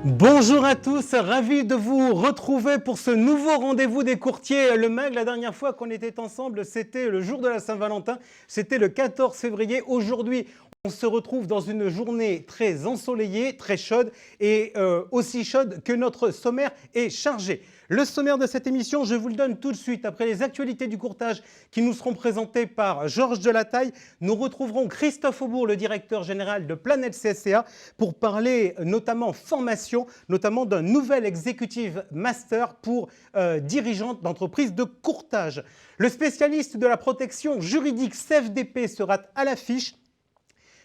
Bonjour à tous, ravi de vous retrouver pour ce nouveau rendez-vous des courtiers Le Mag. La dernière fois qu'on était ensemble, c'était le jour de la Saint-Valentin, c'était le 14 février. Aujourd'hui, on se retrouve dans une journée très ensoleillée, très chaude et aussi chaude que notre sommaire est chargé. Le sommaire de cette émission, je vous le donne tout de suite. Après les actualités du courtage qui nous seront présentées par Georges Delataille, nous retrouverons Christophe Aubourg, le directeur général de Planète CSCA, pour parler notamment formation, notamment d'un nouvel executive master pour dirigeantes d'entreprises de courtage. Le spécialiste de la protection juridique CFDP sera à l'affiche.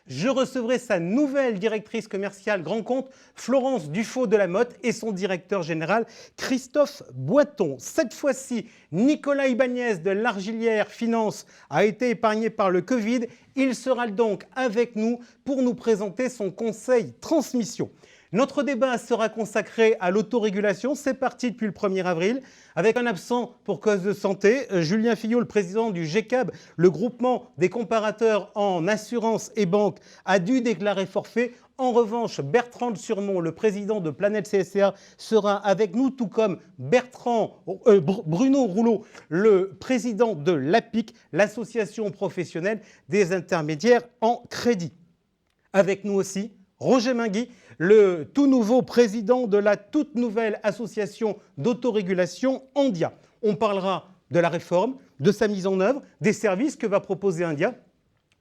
Je recevrai sa nouvelle directrice commerciale grand compte, Florence Dufaux de la Motte, et son directeur général, Christophe Boiton. Cette fois-ci, Nicolas Ibanez de l'Argilière Finance a été épargné par le Covid. Il sera donc avec nous pour nous présenter son conseil transmission. Notre débat sera consacré à l'autorégulation. C'est parti depuis le 1er avril. Avec un absent pour cause de santé, Julien Fillot, le président du GCAB, le groupement des comparateurs en assurance et banque, a dû déclarer forfait. En revanche, Bertrand de Surmont, le président de Planète CSCA, sera avec nous, tout comme Bruno Rouleau, le président de l'APIC, l'association professionnelle des intermédiaires en crédit. Avec nous aussi, Roger Mingui, le tout nouveau président de la toute nouvelle association d'autorégulation Andia. On parlera de la réforme, de sa mise en œuvre, des services que va proposer Andia,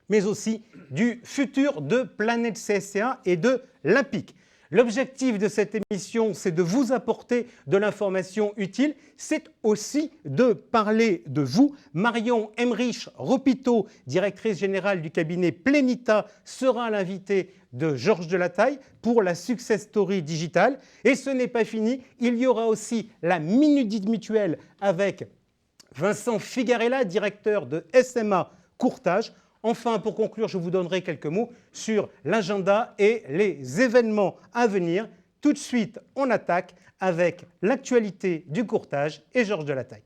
mais aussi du futur de Planète CSCA et de l'APIC. L'objectif de cette émission, c'est de vous apporter de l'information utile. C'est aussi de parler de vous. Marion Emmerich Ropito, directrice générale du cabinet Plenita, sera l'invitée de Georges Delataille pour la Success Story Digital. Et ce n'est pas fini, il y aura aussi la Minute Mutuelle avec Vincent Figarella, directeur de SMA Courtage. Enfin, pour conclure, je vous donnerai quelques mots sur l'agenda et les événements à venir. Tout de suite, on attaque avec l'actualité du courtage et Georges Delataille.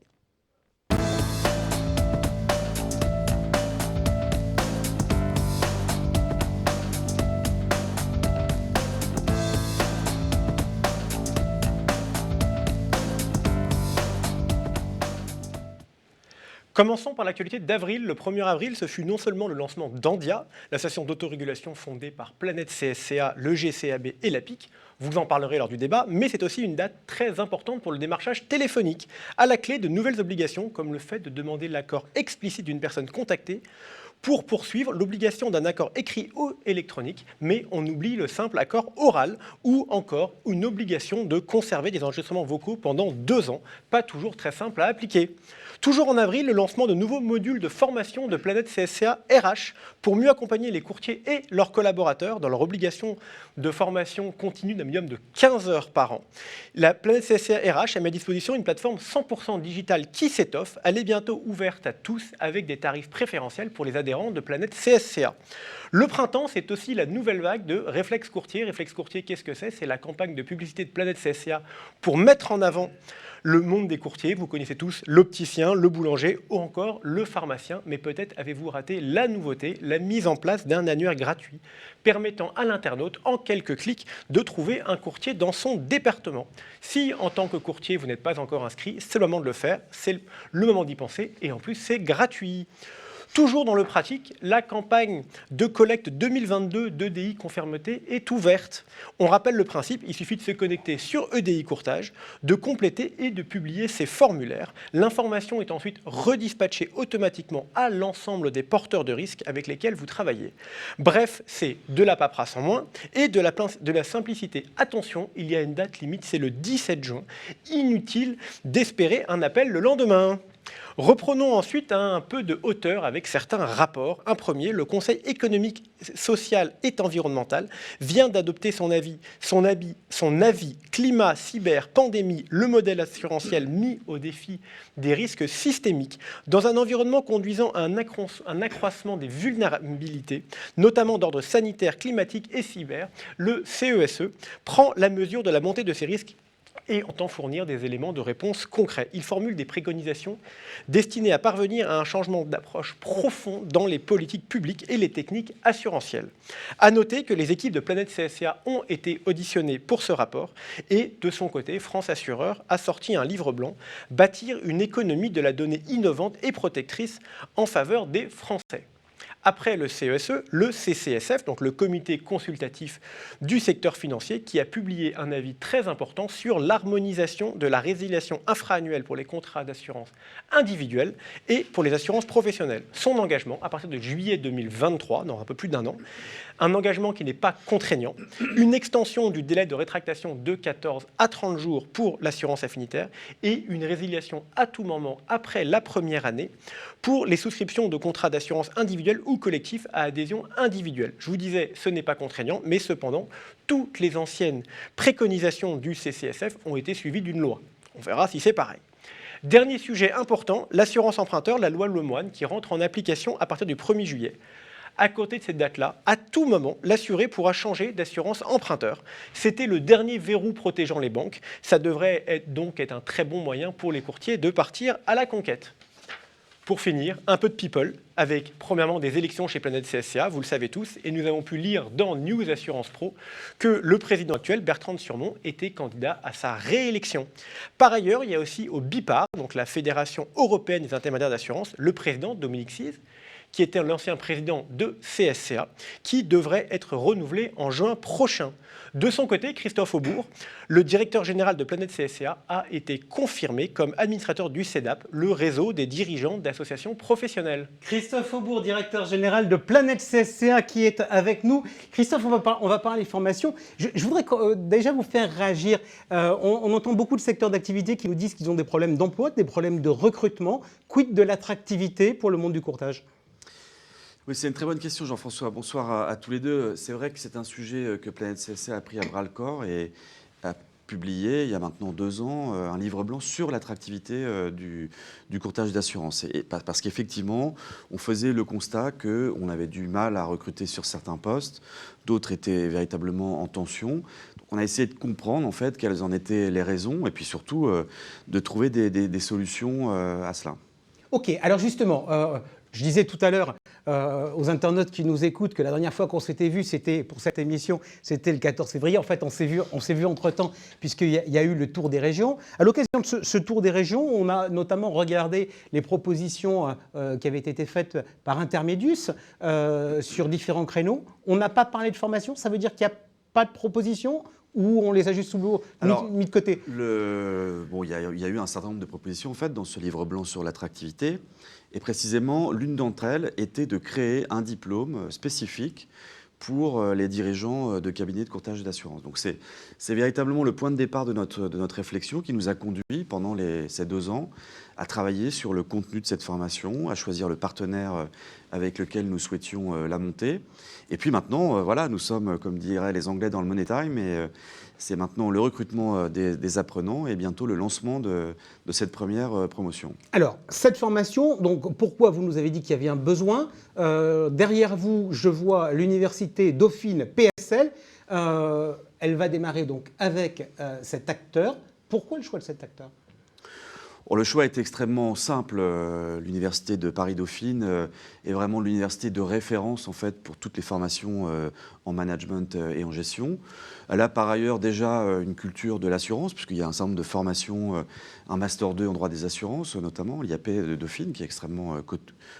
Commençons par l'actualité d'avril. Le 1er avril, ce fut non seulement le lancement d'Andia, l'association d'autorégulation fondée par Planète CSCA, le GCAB et l'APIC. Vous en parlerez lors du débat, mais c'est aussi une date très importante pour le démarchage téléphonique. À la clé de nouvelles obligations, comme le fait de demander l'accord explicite d'une personne contactée pour poursuivre l'obligation d'un accord écrit ou électronique, mais on oublie le simple accord oral ou encore une obligation de conserver des enregistrements vocaux pendant 2 ans, pas toujours très simple à appliquer. Toujours en avril, le lancement de nouveaux modules de formation de Planète CSCA RH pour mieux accompagner les courtiers et leurs collaborateurs dans leur obligation de formation continue d'un minimum de 15 heures par an. La Planète CSCA RH a mis à disposition une plateforme 100% digitale qui s'étoffe. Elle est bientôt ouverte à tous avec des tarifs préférentiels pour les adhérents de Planète CSCA. Le printemps, c'est aussi la nouvelle vague de Réflexe Courtier. Réflexe Courtier, qu'est-ce que c'est? C'est la campagne de publicité de Planète CSCA pour mettre en avant le monde des courtiers. Vous connaissez tous l'opticien, le boulanger ou encore le pharmacien. Mais peut-être avez-vous raté la nouveauté, la mise en place d'un annuaire gratuit permettant à l'internaute, en quelques clics, de trouver un courtier dans son département. Si, en tant que courtier, vous n'êtes pas encore inscrit, c'est le moment de le faire, c'est le moment d'y penser et en plus, c'est gratuit. Toujours dans le pratique, la campagne de collecte 2022 d'EDI Conformité est ouverte. On rappelle le principe, il suffit de se connecter sur EDI Courtage, de compléter et de publier ces formulaires. L'information est ensuite redispatchée automatiquement à l'ensemble des porteurs de risques avec lesquels vous travaillez. Bref, c'est de la paperasse en moins et de la simplicité. Attention, il y a une date limite, c'est le 17 juin. Inutile d'espérer un appel le lendemain. Reprenons ensuite un peu de hauteur avec certains rapports. Un premier, le Conseil économique, social et environnemental vient d'adopter son avis climat, cyber, pandémie, le modèle assurantiel mis au défi des risques systémiques dans un environnement conduisant à un accroissement des vulnérabilités, notamment d'ordre sanitaire, climatique et cyber. Le CESE prend la mesure de la montée de ces risques et entend fournir des éléments de réponse concrets. Il formule des préconisations destinées à parvenir à un changement d'approche profond dans les politiques publiques et les techniques assurantielles. À noter que les équipes de Planète CSCA ont été auditionnées pour ce rapport et, de son côté, France Assureur a sorti un livre blanc « Bâtir une économie de la donnée innovante et protectrice en faveur des Français ». Après le CESE, le CCSF, donc le comité consultatif du secteur financier, qui a publié un avis très important sur l'harmonisation de la résiliation infra-annuelle pour les contrats d'assurance individuels et pour les assurances professionnelles. Son engagement, à partir de juillet 2023, dans un peu plus d'un an, un engagement qui n'est pas contraignant, une extension du délai de rétractation de 14 à 30 jours pour l'assurance affinitaire et une résiliation à tout moment après la première année pour les souscriptions de contrats d'assurance individuels ou collectifs à adhésion individuelle. Je vous disais, ce n'est pas contraignant, mais cependant, toutes les anciennes préconisations du CCSF ont été suivies d'une loi. On verra si c'est pareil. Dernier sujet important, l'assurance emprunteur, la loi Lemoine, qui rentre en application à partir du 1er juillet. À côté de cette date-là, à tout moment, l'assuré pourra changer d'assurance emprunteur. C'était le dernier verrou protégeant les banques. Ça devrait donc être un très bon moyen pour les courtiers de partir à la conquête. Pour finir, un peu de people, avec premièrement des élections chez Planète CSCA, vous le savez tous, et nous avons pu lire dans News Assurance Pro que le président actuel, Bertrand de Surmont, était candidat à sa réélection. Par ailleurs, il y a aussi au BIPAR, donc la Fédération européenne des intermédiaires d'assurance, le président, Dominique Sise, qui était l'ancien président de CSCA, qui devrait être renouvelé en juin prochain. De son côté, Christophe Aubourg, le directeur général de Planète CSCA, a été confirmé comme administrateur du CEDAP, le réseau des dirigeants d'associations professionnelles. Christophe Aubourg, directeur général de Planète CSCA, qui est avec nous. Christophe, on va parler formation. Je voudrais déjà vous faire réagir. On entend beaucoup de secteurs d'activité qui nous disent qu'ils ont des problèmes d'emploi, des problèmes de recrutement. Quid de l'attractivité pour le monde du courtage ? Oui, c'est une très bonne question, Jean-François. Bonsoir à tous les deux. C'est vrai que c'est un sujet que Planète CSCA a pris à bras-le-corps et a publié, il y a maintenant 2 ans, un livre blanc sur l'attractivité du courtage d'assurance. Et parce qu'effectivement, on faisait le constat qu'on avait du mal à recruter sur certains postes, d'autres étaient véritablement en tension. Donc on a essayé de comprendre en fait quelles en étaient les raisons et puis surtout de trouver des solutions à cela. Ok, alors justement, je disais tout à l'heure aux internautes qui nous écoutent que la dernière fois qu'on s'était vu, c'était pour cette émission, c'était le 14 février. En fait, on s'est vu entre-temps, puisqu'il y a eu le tour des régions. À l'occasion de ce tour des régions, on a notamment regardé les propositions qui avaient été faites par Intermédius sur différents créneaux. On n'a pas parlé de formation, ça veut dire qu'il n'y a pas de propositions ou on les a juste mis de côté? Bon, il y a eu un certain nombre de propositions en fait, dans ce livre blanc sur l'attractivité. Et précisément, l'une d'entre elles était de créer un diplôme spécifique pour les dirigeants de cabinets de courtage d'assurance. Donc c'est véritablement le point de départ de notre réflexion qui nous a conduit pendant ces 2 ans à travailler sur le contenu de cette formation, à choisir le partenaire avec lequel nous souhaitions la monter. Et puis maintenant, voilà, nous sommes, comme diraient les Anglais, dans le money time, et c'est maintenant le recrutement des apprenants et bientôt le lancement de cette première promotion. Alors, cette formation, donc pourquoi vous nous avez dit qu'il y avait un besoin? Derrière vous, je vois l'université Dauphine PSL. Elle va démarrer donc avec cet acteur. Pourquoi le choix de cet acteur? Le choix est extrêmement simple. L'université de Paris-Dauphine est vraiment l'université de référence en fait, pour toutes les formations en management et en gestion. Elle a par ailleurs déjà une culture de l'assurance, puisqu'il y a un certain nombre de formations, un Master 2 en droit des assurances, notamment l'IAP de Dauphine, qui est extrêmement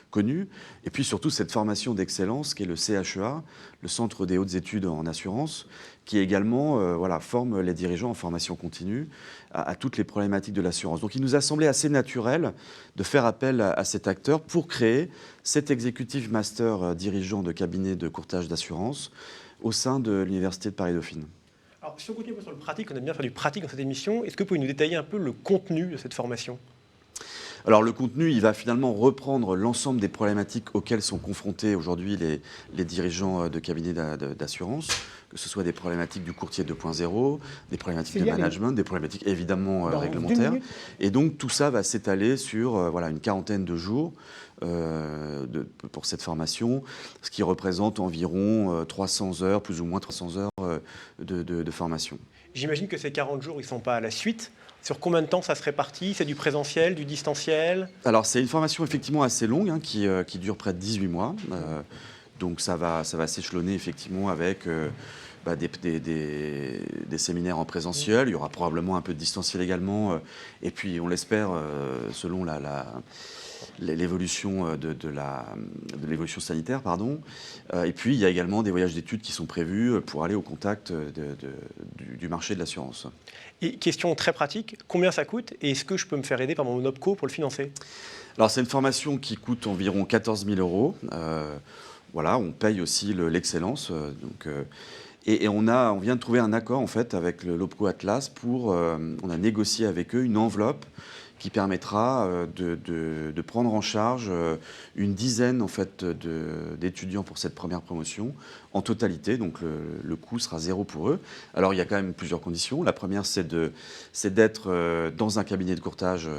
connu. Et puis surtout cette formation d'excellence qui est le CHEA, le Centre des hautes études en assurance, qui également forme les dirigeants en formation continue à toutes les problématiques de l'assurance. Donc il nous a semblé assez naturel de faire appel à cet acteur pour créer cet executive master dirigeant de cabinet de courtage d'assurance au sein de l'université de Paris-Dauphine. Alors, si on continue sur le pratique, on aime bien faire du pratique dans cette émission, est-ce que vous pouvez nous détailler un peu le contenu de cette formation ? Alors le contenu, il va finalement reprendre l'ensemble des problématiques auxquelles sont confrontés aujourd'hui les dirigeants de cabinets d'assurance, que ce soit des problématiques du courtier 2.0, des problématiques de management, des problématiques évidemment réglementaires. Et donc tout ça va s'étaler sur une 40aine de jours pour cette formation, ce qui représente environ 300 heures, plus ou moins 300 heures de formation. J'imagine que ces 40 jours, ils ne sont pas à la suite. Sur combien de temps ça se répartit? C'est du présentiel, du distanciel? Alors, c'est une formation effectivement assez longue, hein, qui dure près de 18 mois. Donc, ça va s'échelonner effectivement avec des séminaires en présentiel. Il y aura probablement un peu de distanciel également. Et puis, on l'espère, selon l'évolution de l'évolution sanitaire, pardon. Et puis, il y a également des voyages d'études qui sont prévus pour aller au contact du marché de l'assurance. Et question très pratique, combien ça coûte et est-ce que je peux me faire aider par mon OPCO pour le financer? Alors, c'est une formation qui coûte environ 14 000 €. Voilà, on paye aussi l'excellence. Et on vient de trouver un accord en fait avec l'OPCO Atlas on a négocié avec eux une enveloppe qui permettra de prendre en charge une dizaine en fait, d'étudiants pour cette première promotion en totalité. Donc le coût sera 0 pour eux. Alors il y a quand même plusieurs conditions. La première, c'est d'être dans un cabinet de courtage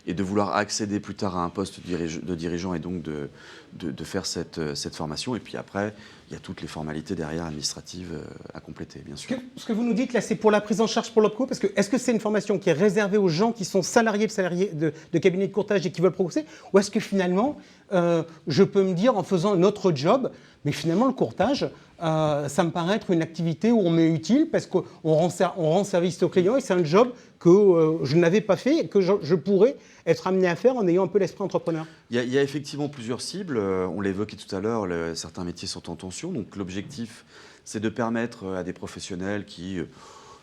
et de vouloir accéder plus tard à un poste de dirigeant et donc de faire cette formation. Et puis après, il y a toutes les formalités derrière administratives à compléter, bien sûr. Ce que vous nous dites là, c'est pour la prise en charge pour l'OPCO, parce que est-ce que c'est une formation qui est réservée aux gens qui sont salariés de cabinets de courtage et qui veulent progresser, ou est-ce que finalement, je peux me dire en faisant notre job, mais finalement le courtage, ça me paraît être une activité où on m'est utile parce qu'on rend service aux clients et c'est un job que je n'avais pas fait et que je pourrais être amené à faire en ayant un peu l'esprit entrepreneur. Il y a effectivement plusieurs cibles. On l'évoquait tout à l'heure, certains métiers sont en tension. Donc l'objectif, c'est de permettre à des professionnels qui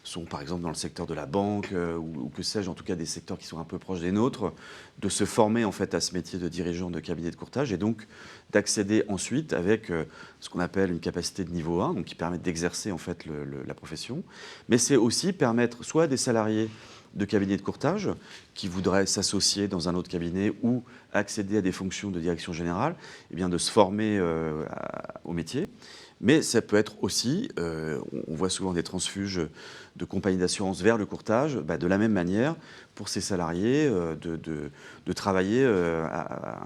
sont par exemple dans le secteur de la banque ou que sais-je, en tout cas des secteurs qui sont un peu proches des nôtres, de se former en fait à ce métier de dirigeant de cabinet de courtage et donc d'accéder ensuite avec ce qu'on appelle une capacité de niveau 1, donc qui permet d'exercer en fait la profession. Mais c'est aussi permettre soit à des salariés de cabinets de courtage qui voudraient s'associer dans un autre cabinet ou accéder à des fonctions de direction générale, eh bien de se former au métier. Mais ça peut être aussi, on voit souvent des transfuges de compagnies d'assurance vers le courtage, de la même manière pour ces salariés de travailler,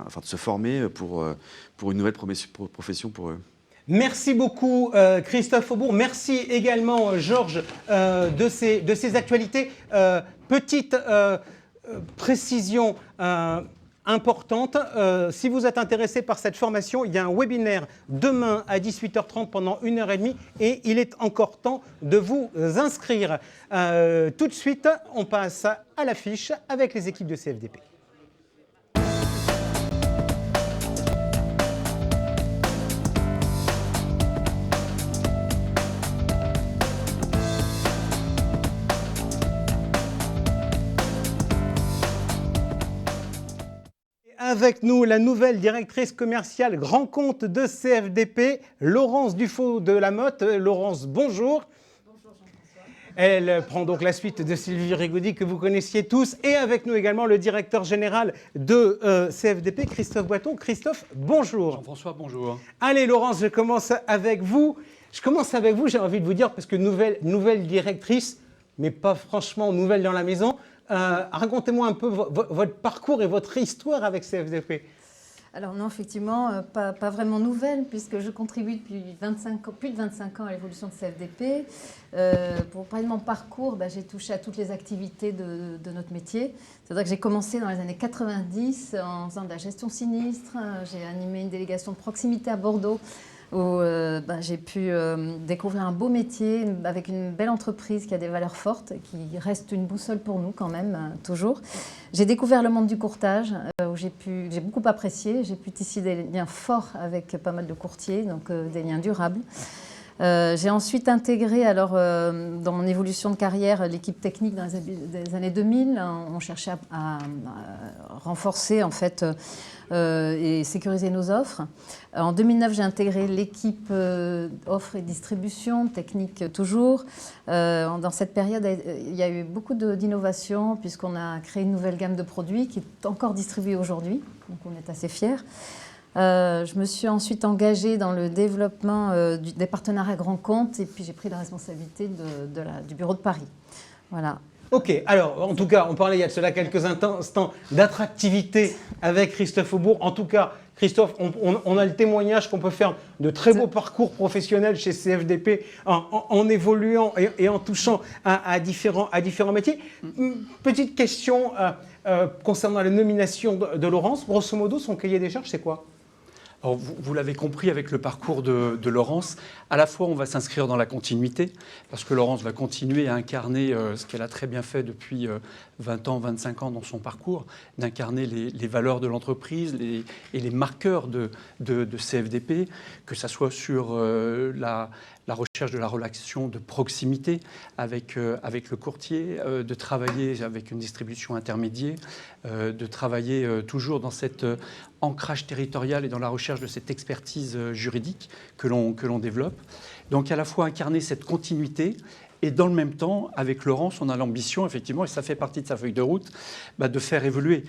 enfin de se former pour une nouvelle profession pour eux. Merci beaucoup Christophe Aubourg. Merci également Georges de ces actualités. Petite précision importante, si vous êtes intéressé par cette formation, il y a un webinaire demain à 18h30 pendant 1h30 et il est encore temps de vous inscrire. Tout de suite, on passe à l'affiche avec les équipes de CFDP. Avec nous, la nouvelle directrice commerciale grand compte de CFDP, Laurence Dufaux de la Motte. Laurence, bonjour. Bonjour Jean-François. Elle prend donc la suite de Sylvie Rigaudy que vous connaissiez tous. Et avec nous également le directeur général de CFDP, Christophe Boiton. Christophe, bonjour. Jean-François, bonjour. Allez Laurence, je commence avec vous. J'ai envie de vous dire, parce que nouvelle directrice, mais pas franchement nouvelle dans la maison. Racontez-moi un peu votre parcours et votre histoire avec CFDP. Alors non, effectivement, pas vraiment nouvelle, puisque je contribue depuis plus de 25 ans à l'évolution de CFDP. Pour parler de mon parcours, j'ai touché à toutes les activités de notre métier. C'est-à-dire que j'ai commencé dans les années 90 en faisant de la gestion sinistre. J'ai animé une délégation de proximité à Bordeaux, où j'ai pu découvrir un beau métier avec une belle entreprise qui a des valeurs fortes, qui reste une boussole pour nous quand même, toujours. J'ai découvert le monde du courtage, où j'ai beaucoup apprécié. J'ai pu tisser des liens forts avec pas mal de courtiers, donc des liens durables. J'ai ensuite intégré, dans mon évolution de carrière, l'équipe technique dans les années 2000. On cherchait à renforcer en fait et sécuriser nos offres. En 2009, j'ai intégré l'équipe offre et distribution, technique toujours. Dans cette période, il y a eu beaucoup d'innovations puisqu'on a créé une nouvelle gamme de produits qui est encore distribuée aujourd'hui. Donc on est assez fiers. Je me suis ensuite engagée dans le développement des partenariats grands comptes et puis j'ai pris la responsabilité du bureau de Paris. Voilà. Ok, alors en tout cas, on parlait il y a de cela quelques instants d'attractivité avec Christophe Aubourg. En tout cas, Christophe, on a le témoignage qu'on peut faire de très beaux parcours professionnels chez CFDP en évoluant et en touchant à différents métiers. Petite question concernant la nomination de Laurence. Grosso modo, son cahier des charges, c'est quoi ? Alors, vous l'avez compris avec le parcours de Laurence, à la fois on va s'inscrire dans la continuité, parce que Laurence va continuer à incarner ce qu'elle a très bien fait depuis 20 ans, 25 ans dans son parcours, d'incarner les valeurs de l'entreprise et les marqueurs de CFDP, que ce soit sur la recherche de la relation de proximité avec le courtier, de travailler avec une distribution intermédiaire, de travailler toujours dans cet ancrage territorial et dans la recherche de cette expertise juridique que l'on développe. Donc à la fois incarner cette continuité et dans le même temps, avec Laurence, on a l'ambition, effectivement, et ça fait partie de sa feuille de route, de faire évoluer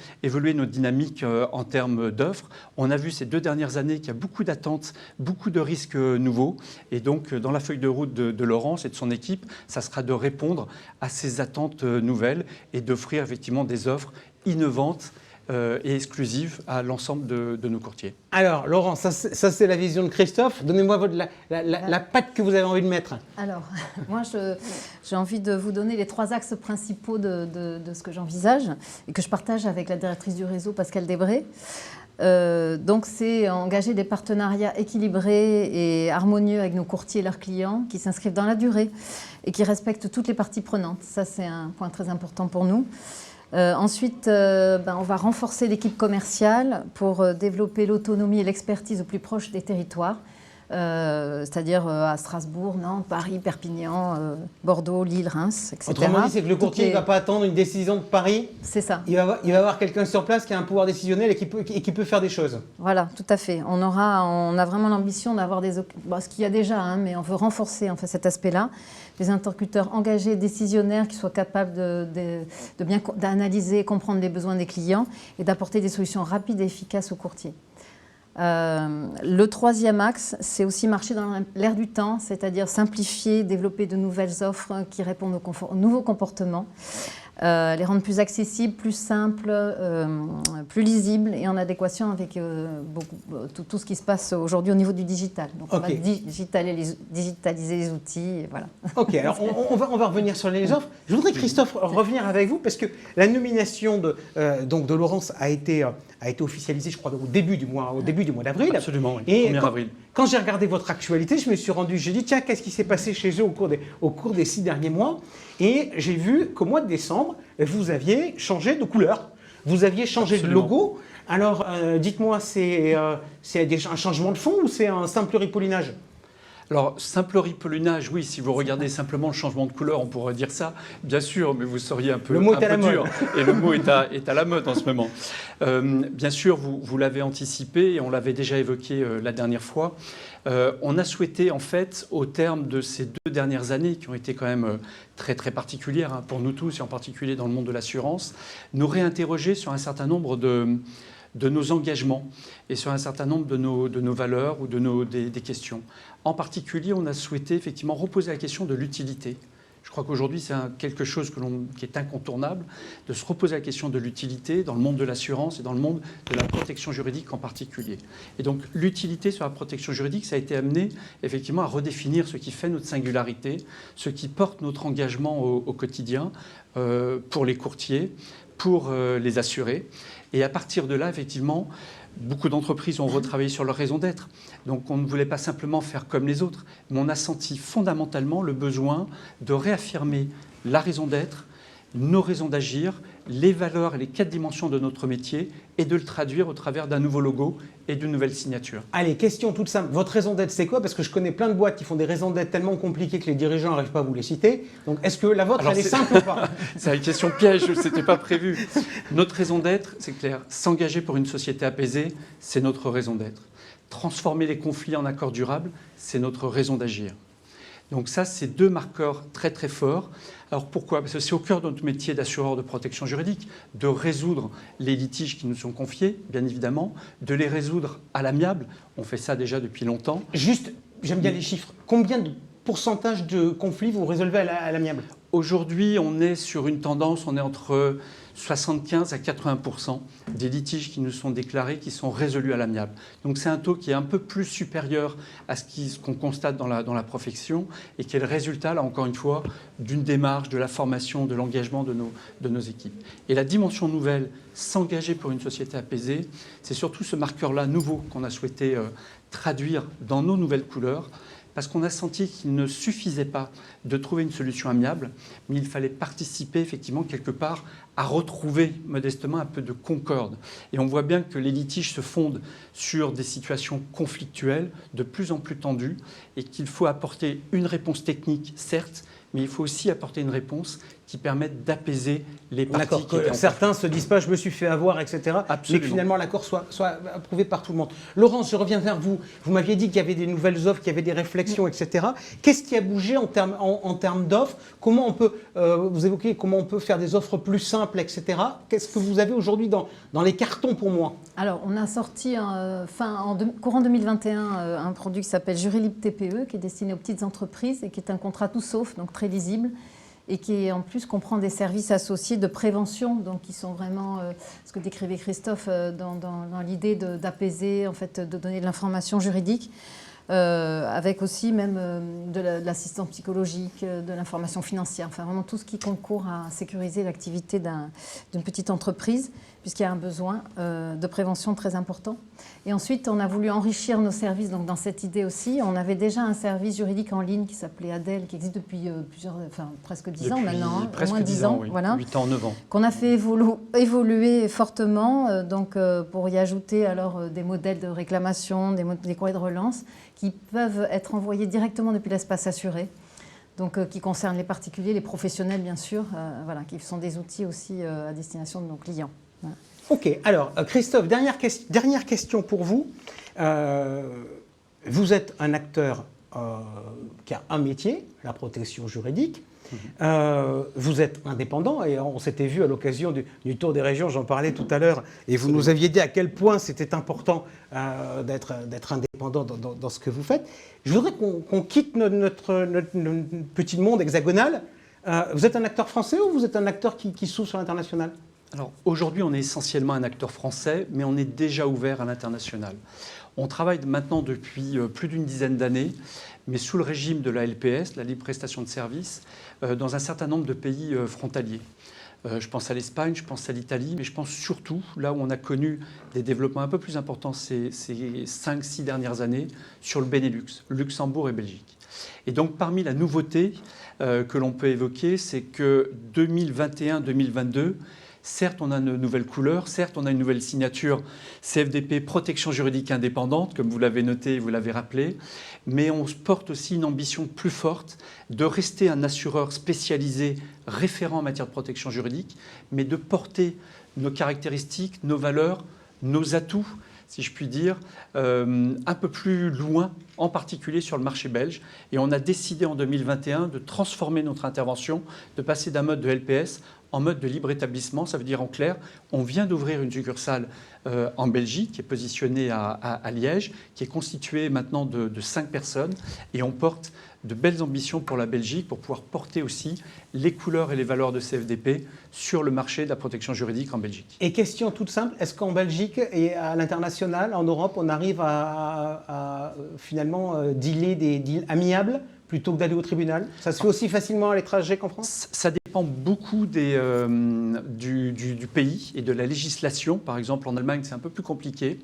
notre dynamique en termes d'offres. On a vu ces 2 dernières années qu'il y a beaucoup d'attentes, beaucoup de risques nouveaux. Et donc, dans la feuille de route de Laurence et de son équipe, ça sera de répondre à ces attentes nouvelles et d'offrir effectivement des offres innovantes et exclusive à l'ensemble de nos courtiers. Alors, Laurent, ça c'est la vision de Christophe. Donnez-moi la patte que vous avez envie de mettre. Alors, moi, j'ai envie de vous donner les 3 axes principaux de ce que j'envisage et que je partage avec la directrice du réseau, Pascale Desbré. Donc, c'est engager des partenariats équilibrés et harmonieux avec nos courtiers et leurs clients qui s'inscrivent dans la durée et qui respectent toutes les parties prenantes. Ça, c'est un point très important pour nous. Ensuite, on va renforcer l'équipe commerciale pour développer l'autonomie et l'expertise au plus proche des territoires, c'est-à-dire à Strasbourg, Nantes, Paris, Perpignan, Bordeaux, Lille, Reims, etc. Autrement dit, c'est que le courtier ne va pas attendre une décision de Paris. C'est ça. Il va avoir quelqu'un sur place qui a un pouvoir décisionnel et qui peut faire des choses. Voilà, tout à fait. On a vraiment l'ambition d'avoir ce qu'il y a déjà, mais on veut renforcer en fait, cet aspect-là. Des interlocuteurs engagés, décisionnaires, qui soient capables de bien d'analyser et comprendre les besoins des clients et d'apporter des solutions rapides et efficaces aux courtiers. Le 3e axe, c'est aussi marcher dans l'air du temps, c'est-à-dire simplifier, développer de nouvelles offres qui répondent aux nouveaux comportements, les rendre plus accessibles, plus simples, plus lisibles et en adéquation avec tout ce qui se passe aujourd'hui au niveau du digital. Donc on va digitaliser les outils, et voilà. Ok, alors on va revenir sur les offres. Je voudrais, Christophe, revenir avec vous parce que la nomination de Laurence a été officialisée, je crois, au début du mois d'avril. Absolument, oui. Et 1er avril. Quand j'ai regardé votre actualité, je me suis rendu, j'ai dit, tiens, qu'est-ce qui s'est passé chez eux au cours des 6 derniers mois? Et j'ai vu qu'au mois de décembre, vous aviez changé de couleur, vous aviez changé de logo. Alors, dites-moi, c'est un changement de fond ou c'est un simple ripollinage? Alors, simple ripollinage, oui, si vous regardez simplement le changement de couleur, on pourrait dire ça, bien sûr, mais vous seriez un peu dur. Et le mot est à la mode en ce moment. Bien sûr, vous l'avez anticipé et on l'avait déjà évoqué la dernière fois. On a souhaité, en fait, au terme de ces 2 dernières années, qui ont été quand même très, très particulières pour nous tous, et en particulier dans le monde de l'assurance, nous réinterroger sur un certain nombre de nos engagements et sur un certain nombre de nos valeurs ou des questions. En particulier, on a souhaité effectivement reposer la question de l'utilité. Je crois qu'aujourd'hui, c'est quelque chose qui est incontournable, de se reposer la question de l'utilité dans le monde de l'assurance et dans le monde de la protection juridique en particulier. Et donc, l'utilité sur la protection juridique, ça a été amené effectivement à redéfinir ce qui fait notre singularité, ce qui porte notre engagement au quotidien pour les courtiers, pour les assurés. Et à partir de là, effectivement, beaucoup d'entreprises ont retravaillé sur leur raison d'être. Donc on ne voulait pas simplement faire comme les autres, mais on a senti fondamentalement le besoin de réaffirmer la raison d'être, nos raisons d'agir, les valeurs et les 4 dimensions de notre métier et de le traduire au travers d'un nouveau logo et d'une nouvelle signature. Allez, question toute simple. Votre raison d'être, c'est quoi? Parce que je connais plein de boîtes qui font des raisons d'être tellement compliquées que les dirigeants n'arrivent pas à vous les citer. Donc, est-ce que la vôtre, elle est simple ou pas? C'est une question piège, ce n'était pas prévu. Notre raison d'être, c'est clair. S'engager pour une société apaisée, c'est notre raison d'être. Transformer les conflits en accords durables, c'est notre raison d'agir. Donc ça, c'est 2 marqueurs très très forts. Alors pourquoi? Parce que c'est au cœur de notre métier d'assureur de protection juridique, de résoudre les litiges qui nous sont confiés, bien évidemment, de les résoudre à l'amiable. On fait ça déjà depuis longtemps. Juste, j'aime bien les chiffres. Combien de pourcentage de conflits vous résolvez à l'amiable? Aujourd'hui, on est sur une tendance, on est entre 75 à 80% des litiges qui nous sont déclarés qui sont résolus à l'amiable. Donc c'est un taux qui est un peu plus supérieur à ce qu'on constate dans la profession et qui est le résultat, là encore une fois, d'une démarche, de la formation, de l'engagement de nos équipes. Et la dimension nouvelle, s'engager pour une société apaisée, c'est surtout ce marqueur-là nouveau qu'on a souhaité traduire dans nos nouvelles couleurs, parce qu'on a senti qu'il ne suffisait pas de trouver une solution amiable, mais il fallait participer effectivement quelque part à retrouver modestement un peu de concorde. Et on voit bien que les litiges se fondent sur des situations conflictuelles de plus en plus tendues et qu'il faut apporter une réponse technique, certes, mais il faut aussi apporter une réponse qui permette d'apaiser les parties. D'accord, que certains se disent pas « je me suis fait avoir », etc. Absolument. Mais que finalement l'accord soit approuvé par tout le monde. Laurence, je reviens vers vous. Vous m'aviez dit qu'il y avait des nouvelles offres, qu'il y avait des réflexions, etc. Qu'est-ce qui a bougé en termes d'offres? Comment on peut, vous évoquez comment on peut faire des offres plus simples, etc. Qu'est-ce que vous avez aujourd'hui dans les cartons pour moi? Alors, on a sorti courant 2021 un produit qui s'appelle Jurilibre TPE, qui est destiné aux petites entreprises et qui est un contrat tout sauf, donc très lisible, et qui en plus comprend des services associés de prévention, donc qui sont vraiment ce que décrivait Christophe dans l'idée d'apaiser, en fait, de donner de l'information juridique, avec aussi même de l'assistance psychologique, de l'information financière, enfin vraiment tout ce qui concourt à sécuriser l'activité d'une petite entreprise, puisqu'il y a un besoin de prévention très important. Et ensuite, on a voulu enrichir nos services. Donc, dans cette idée aussi, on avait déjà un service juridique en ligne qui s'appelait Adèle, qui existe depuis presque 10 ans maintenant, au moins 10 ans, oui. voilà, 8 ans, 9 ans. qu'on a fait évoluer fortement, pour y ajouter alors des modèles de réclamation, des courriers de relance qui peuvent être envoyés directement depuis l'espace assuré. Donc, qui concernent les particuliers, les professionnels bien sûr, qui sont des outils aussi à destination de nos clients. Voilà. Ok, alors Christophe, dernière question pour vous. Vous êtes un acteur qui a un métier, la protection juridique. Vous êtes indépendant et on s'était vu à l'occasion du Tour des régions, j'en parlais tout à l'heure, et vous nous aviez dit à quel point c'était important d'être indépendant dans ce que vous faites. Je voudrais qu'on quitte notre petit monde hexagonal. Vous êtes un acteur français ou vous êtes un acteur qui s'ouvre sur l'international ? Alors aujourd'hui, on est essentiellement un acteur français, mais on est déjà ouvert à l'international. On travaille maintenant depuis plus d'une dizaine d'années, mais sous le régime de la LPS, la libre prestation de services, dans un certain nombre de pays frontaliers. Je pense à l'Espagne, je pense à l'Italie, mais je pense surtout, là où on a connu des développements un peu plus importants ces 5-6 dernières années, sur le Benelux, Luxembourg et Belgique. Et donc parmi la nouveauté que l'on peut évoquer, c'est que 2021-2022, certes, on a une nouvelle couleur, certes, on a une nouvelle signature CFDP protection juridique indépendante, comme vous l'avez noté, vous l'avez rappelé, mais on porte aussi une ambition plus forte de rester un assureur spécialisé référent en matière de protection juridique, mais de porter nos caractéristiques, nos valeurs, nos atouts, si je puis dire, un peu plus loin, en particulier sur le marché belge. Et on a décidé en 2021 de transformer notre intervention, de passer d'un mode de LPS en mode de libre établissement. Ça veut dire en clair, on vient d'ouvrir une succursale en Belgique, qui est positionnée à Liège, qui est constituée maintenant de 5 personnes. Et on porte de belles ambitions pour la Belgique, pour pouvoir porter aussi les couleurs et les valeurs de CFDP sur le marché de la protection juridique en Belgique. Et question toute simple, est-ce qu'en Belgique et à l'international, en Europe, on arrive à finalement dealer des deals amiables plutôt que d'aller au tribunal? Ça se fait aussi facilement à l'étranger qu'en France? Ça dépend beaucoup du pays et de la législation. Par exemple, en Allemagne, c'est un peu plus compliqué.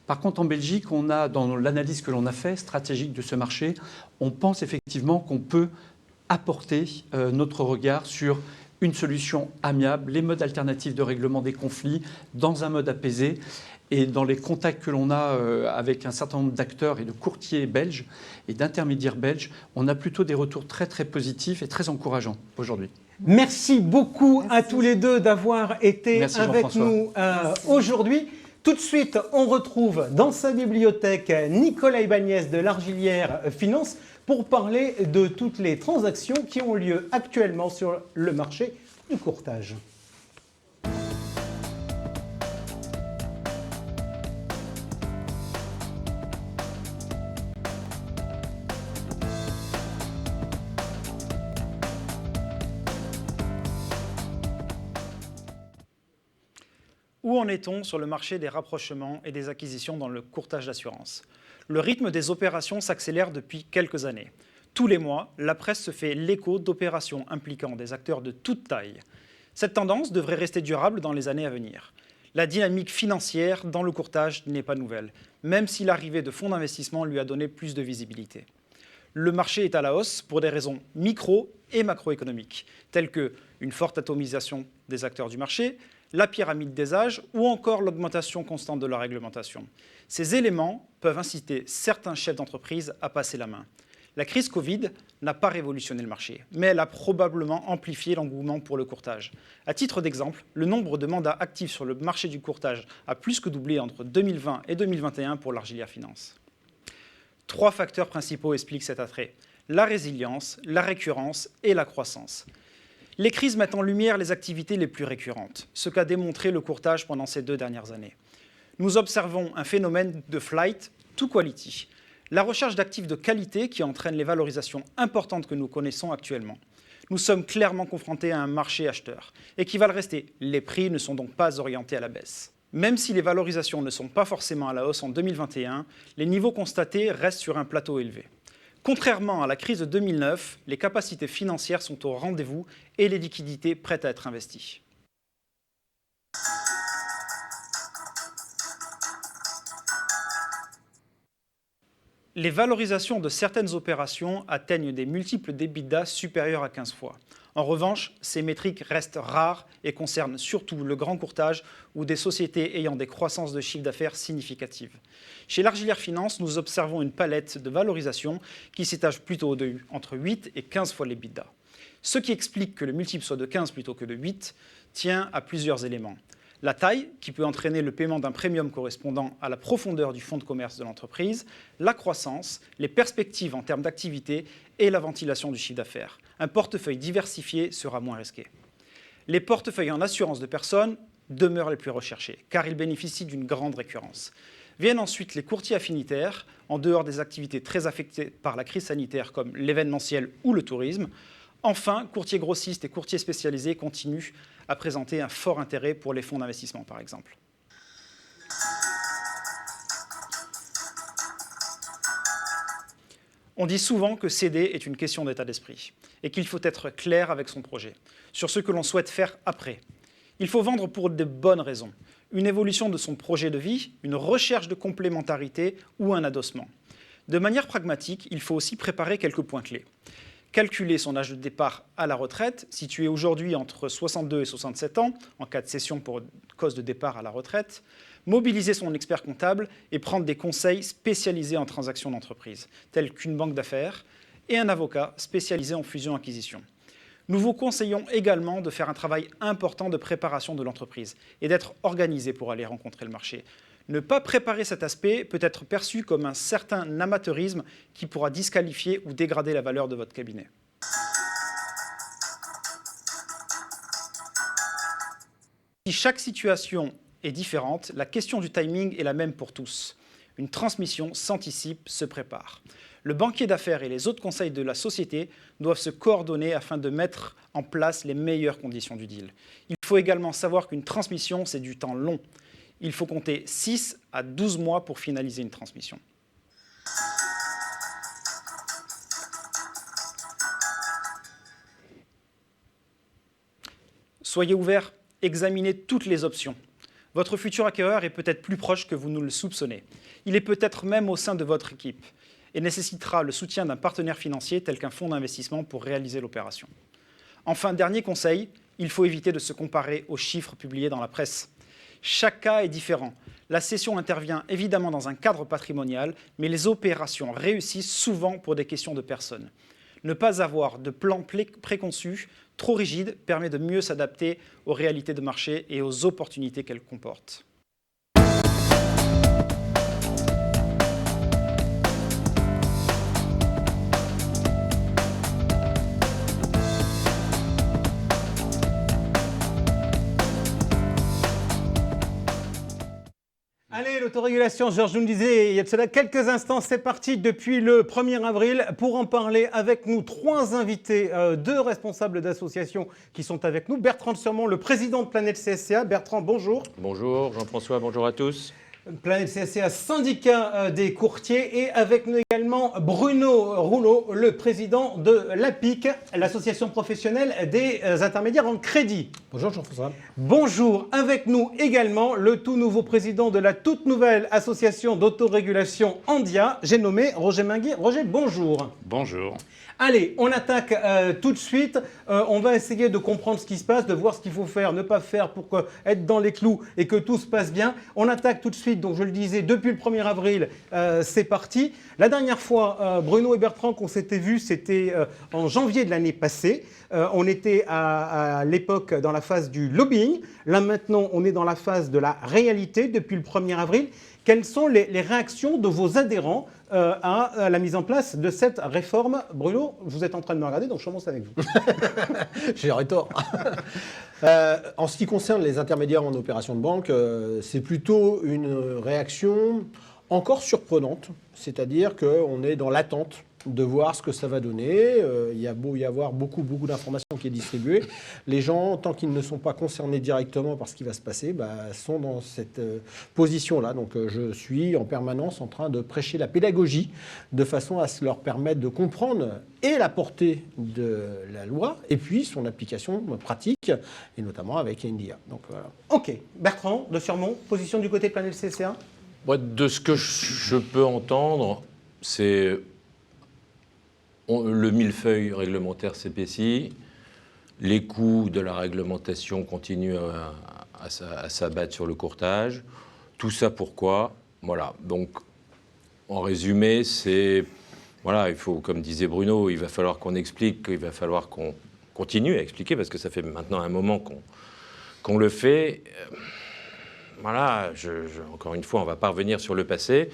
Par contre, en Belgique, on a, dans l'analyse que l'on a faite, stratégique de ce marché, on pense effectivement qu'on peut apporter notre regard sur une solution amiable, les modes alternatifs de règlement des conflits, dans un mode apaisé. Et dans les contacts que l'on a avec un certain nombre d'acteurs et de courtiers belges et d'intermédiaires belges, on a plutôt des retours très très positifs et très encourageants aujourd'hui. Merci beaucoup à tous les deux d'avoir été avec nous aujourd'hui. Tout de suite, on retrouve dans sa bibliothèque Nicolas Ibanez de l'Argilière Finance pour parler de toutes les transactions qui ont lieu actuellement sur le marché du courtage. Où en est-on sur le marché des rapprochements et des acquisitions dans le courtage d'assurance? Le rythme des opérations s'accélère depuis quelques années. Tous les mois, la presse se fait l'écho d'opérations impliquant des acteurs de toute taille. Cette tendance devrait rester durable dans les années à venir. La dynamique financière dans le courtage n'est pas nouvelle, même si l'arrivée de fonds d'investissement lui a donné plus de visibilité. Le marché est à la hausse pour des raisons micro- et macroéconomiques, telles qu'une forte atomisation des acteurs du marché, la pyramide des âges ou encore l'augmentation constante de la réglementation. Ces éléments peuvent inciter certains chefs d'entreprise à passer la main. La crise Covid n'a pas révolutionné le marché, mais elle a probablement amplifié l'engouement pour le courtage. À titre d'exemple, le nombre de mandats actifs sur le marché du courtage a plus que doublé entre 2020 et 2021 pour l'Argilière Finance. 3 facteurs principaux expliquent cet attrait: la résilience, la récurrence et la croissance. Les crises mettent en lumière les activités les plus récurrentes, ce qu'a démontré le courtage pendant ces 2 dernières années. Nous observons un phénomène de flight to quality, la recherche d'actifs de qualité qui entraîne les valorisations importantes que nous connaissons actuellement. Nous sommes clairement confrontés à un marché acheteur et qui va le rester. Les prix ne sont donc pas orientés à la baisse. Même si les valorisations ne sont pas forcément à la hausse en 2021, les niveaux constatés restent sur un plateau élevé. Contrairement à la crise de 2009, les capacités financières sont au rendez-vous et les liquidités prêtes à être investies. Les valorisations de certaines opérations atteignent des multiples d'EBITDA supérieurs à 15 fois. En revanche, ces métriques restent rares et concernent surtout le grand courtage ou des sociétés ayant des croissances de chiffre d'affaires significatives. Chez l'Argilière Finance, nous observons une palette de valorisation qui s'étage plutôt entre 8 et 15 fois l'EBITDA. Ce qui explique que le multiple soit de 15 plutôt que de 8 tient à plusieurs éléments. La taille, qui peut entraîner le paiement d'un premium correspondant à la profondeur du fonds de commerce de l'entreprise, la croissance, les perspectives en termes d'activité et la ventilation du chiffre d'affaires. Un portefeuille diversifié sera moins risqué. Les portefeuilles en assurance de personnes demeurent les plus recherchés, car ils bénéficient d'une grande récurrence. Viennent ensuite les courtiers affinitaires, en dehors des activités très affectées par la crise sanitaire comme l'événementiel ou le tourisme. Enfin, courtiers grossistes et courtiers spécialisés continuent à présenter un fort intérêt pour les fonds d'investissement, par exemple. On dit souvent que céder est une question d'état d'esprit et qu'il faut être clair avec son projet, sur ce que l'on souhaite faire après. Il faut vendre pour de bonnes raisons, une évolution de son projet de vie, une recherche de complémentarité ou un adossement. De manière pragmatique, il faut aussi préparer quelques points clés. Calculer son âge de départ à la retraite, situé aujourd'hui entre 62 et 67 ans, en cas de cession pour cause de départ à la retraite, mobiliser son expert comptable et prendre des conseils spécialisés en transactions d'entreprise, tels qu'une banque d'affaires et un avocat spécialisé en fusion-acquisition. Nous vous conseillons également de faire un travail important de préparation de l'entreprise et d'être organisé pour aller rencontrer le marché. Ne pas préparer cet aspect peut être perçu comme un certain amateurisme qui pourra disqualifier ou dégrader la valeur de votre cabinet. Si chaque situation est différente, la question du timing est la même pour tous. Une transmission s'anticipe, se prépare. Le banquier d'affaires et les autres conseils de la société doivent se coordonner afin de mettre en place les meilleures conditions du deal. Il faut également savoir qu'une transmission, c'est du temps long. Il faut compter 6 à 12 mois pour finaliser une transmission. Soyez ouverts, examinez toutes les options. Votre futur acquéreur est peut-être plus proche que vous ne le soupçonnez. Il est peut-être même au sein de votre équipe et nécessitera le soutien d'un partenaire financier tel qu'un fonds d'investissement pour réaliser l'opération. Enfin, dernier conseil, il faut éviter de se comparer aux chiffres publiés dans la presse. Chaque cas est différent. La cession intervient évidemment dans un cadre patrimonial, mais les opérations réussissent souvent pour des questions de personnes. Ne pas avoir de plan préconçu trop rigide permet de mieux s'adapter aux réalités de marché et aux opportunités qu'elles comportent. Allez, l'autorégulation, Georges nous le disait il y a de cela quelques instants, c'est parti depuis le 1er avril. Pour en parler avec nous, 3 invités, 2 responsables d'associations qui sont avec nous. Bertrand de Surmont, le président de Planète CSCA. Bertrand, bonjour. Bonjour Jean-François, bonjour à tous. Planète CSCA, syndicat des courtiers, et avec nous également Bruno Rouleau, le président de l'APIC, l'association professionnelle des intermédiaires en crédit. Bonjour Jean-François. Bonjour, avec nous également le tout nouveau président de la toute nouvelle association d'autorégulation Andia, j'ai nommé Roger Mingui. Roger, bonjour. Bonjour. Allez, on attaque tout de suite. On va essayer de comprendre ce qui se passe, de voir ce qu'il faut faire, ne pas faire pour être dans les clous et que tout se passe bien. On attaque tout de suite, donc je le disais, depuis le 1er avril, c'est parti. La dernière fois, Bruno et Bertrand, qu'on s'était vus, c'était en janvier de l'année passée. On était à l'époque dans la phase du lobbying. Là maintenant, on est dans la phase de la réalité depuis le 1er avril. Quelles sont les réactions de vos adhérents à la mise en place de cette réforme? Bruno, vous êtes en train de me regarder, donc je commence avec vous. J'aurais tort. En ce qui concerne les intermédiaires en opération de banque, c'est plutôt une réaction encore surprenante. C'est-à-dire qu'on est dans l'attente de voir ce que ça va donner. Il y a beau y avoir beaucoup d'informations qui est distribuée. Les gens, tant qu'ils ne sont pas concernés directement par ce qui va se passer, sont dans cette position-là. Donc je suis en permanence en train de prêcher la pédagogie de façon à leur permettre de comprendre et la portée de la loi et puis son application pratique, et notamment avec India. Donc voilà. Ok. Bertrand de Surmont, position du côté de Planète CSCA. Moi, de ce que je peux entendre, c'est le millefeuille réglementaire s'épaissit, les coûts de la réglementation continuent à s'abattre sur le courtage. Tout ça pourquoi? Voilà. Donc, en résumé, c'est... Voilà, il faut, comme disait Bruno, il va falloir qu'on explique, il va falloir qu'on continue à expliquer, parce que ça fait maintenant un moment qu'on le fait. Voilà, encore une fois, on ne va pas revenir sur le passé.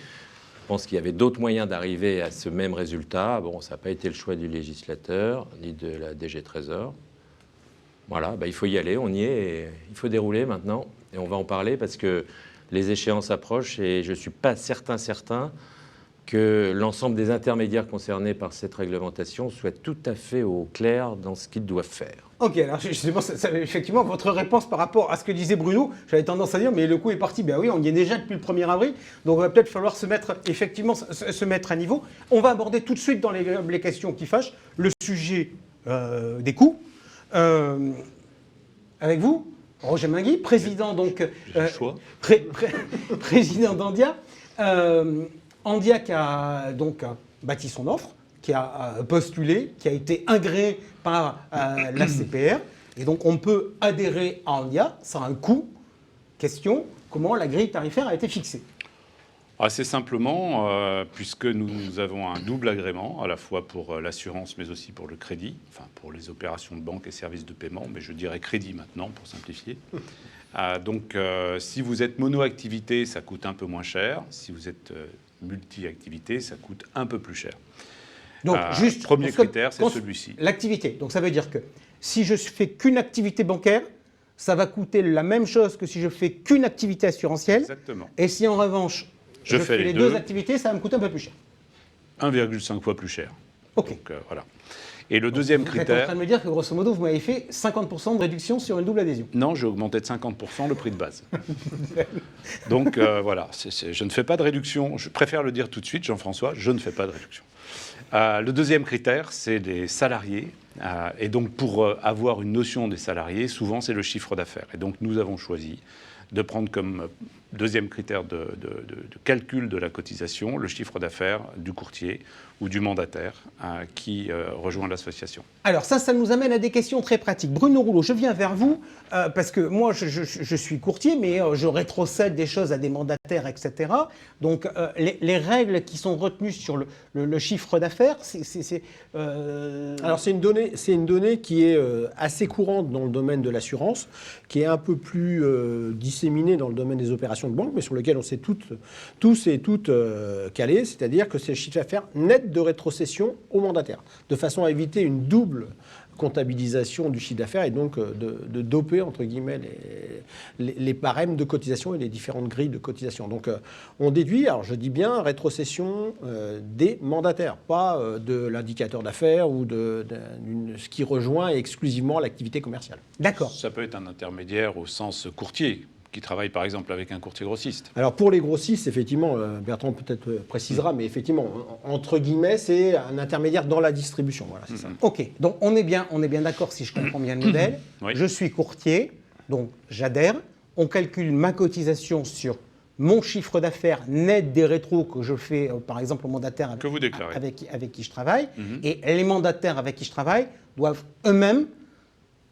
Je pense qu'il y avait d'autres moyens d'arriver à ce même résultat. Bon, ça n'a pas été le choix du législateur, ni de la DG Trésor. Voilà, il faut y aller, on y est, et il faut dérouler maintenant. Et on va en parler parce que les échéances approchent et je ne suis pas certain que l'ensemble des intermédiaires concernés par cette réglementation soient tout à fait au clair dans ce qu'ils doivent faire. Ok, alors justement, effectivement, votre réponse par rapport à ce que disait Bruno, j'avais tendance à dire, mais le coup est parti. Ben oui, on y est déjà depuis le 1er avril, donc il va peut-être falloir se mettre à niveau. On va aborder tout de suite dans les questions qui fâchent le sujet des coûts. Avec vous, Roger Mingui, président donc président d'Andia. Andia qui a donc bâti son offre, qui a postulé, qui a été agréé par la CPR. Et donc, on peut adhérer à Andia, ça a un coût. Question, comment la grille tarifaire a été fixée? Assez simplement, puisque nous avons un double agrément, à la fois pour l'assurance, mais aussi pour le crédit, enfin pour les opérations de banque et services de paiement, mais je dirais crédit maintenant, pour simplifier. Donc, si vous êtes mono-activité, ça coûte un peu moins cher. Si vous êtes multi-activité, ça coûte un peu plus cher. Donc, juste premier critère, c'est celui-ci. L'activité. Donc, ça veut dire que si je fais qu'une activité bancaire, ça va coûter la même chose que si je fais qu'une activité assurantielle. Exactement. Et si en revanche, je fais les deux activités, ça va me coûter un peu plus cher. 1,5 fois plus cher. Ok. Donc, voilà. Et le deuxième critère... Vous êtes en train de me dire que, grosso modo, vous m'avez fait 50% de réduction sur une double adhésion. Non, j'ai augmenté de 50% le prix de base. Donc, voilà, je ne fais pas de réduction. Je préfère le dire tout de suite, Jean-François, je ne fais pas de réduction. Le deuxième critère, c'est les salariés. Et donc, pour avoir une notion des salariés, souvent, c'est le chiffre d'affaires. Et donc, nous avons choisi de prendre comme deuxième critère de calcul de la cotisation le chiffre d'affaires du courtier ou du mandataire qui rejoint l'association. Alors ça nous amène à des questions très pratiques. Bruno Rouleau, je viens vers vous parce que moi je suis courtier, mais je rétrocède des choses à des mandataires, etc. Donc les règles qui sont retenues sur le chiffre d'affaires, Alors c'est une donnée qui est assez courante dans le domaine de l'assurance, qui est un peu plus disséminée dans le domaine des opérations de banque, mais sur lequel on s'est tous et toutes calés, c'est-à-dire que c'est le chiffre d'affaires net de rétrocession au mandataire, de façon à éviter une double comptabilisation du chiffre d'affaires et donc de doper, entre guillemets, les barèmes de cotisation et les différentes grilles de cotisation. Donc on déduit, alors je dis bien rétrocession des mandataires, pas de l'indicateur d'affaires ou ce qui rejoint exclusivement l'activité commerciale. D'accord. Ça peut être un intermédiaire au sens courtier, qui travaille par exemple avec un courtier grossiste. Alors pour les grossistes, effectivement, Bertrand peut-être précisera, mais effectivement, entre guillemets, c'est un intermédiaire dans la distribution. Voilà, c'est ça. Ok, donc on est bien d'accord si je comprends bien le modèle. Oui. Je suis courtier, donc j'adhère. On calcule ma cotisation sur mon chiffre d'affaires net des rétros que je fais, par exemple, au mandataire Que vous déclarez. avec qui je travaille. Et les mandataires avec qui je travaille doivent eux-mêmes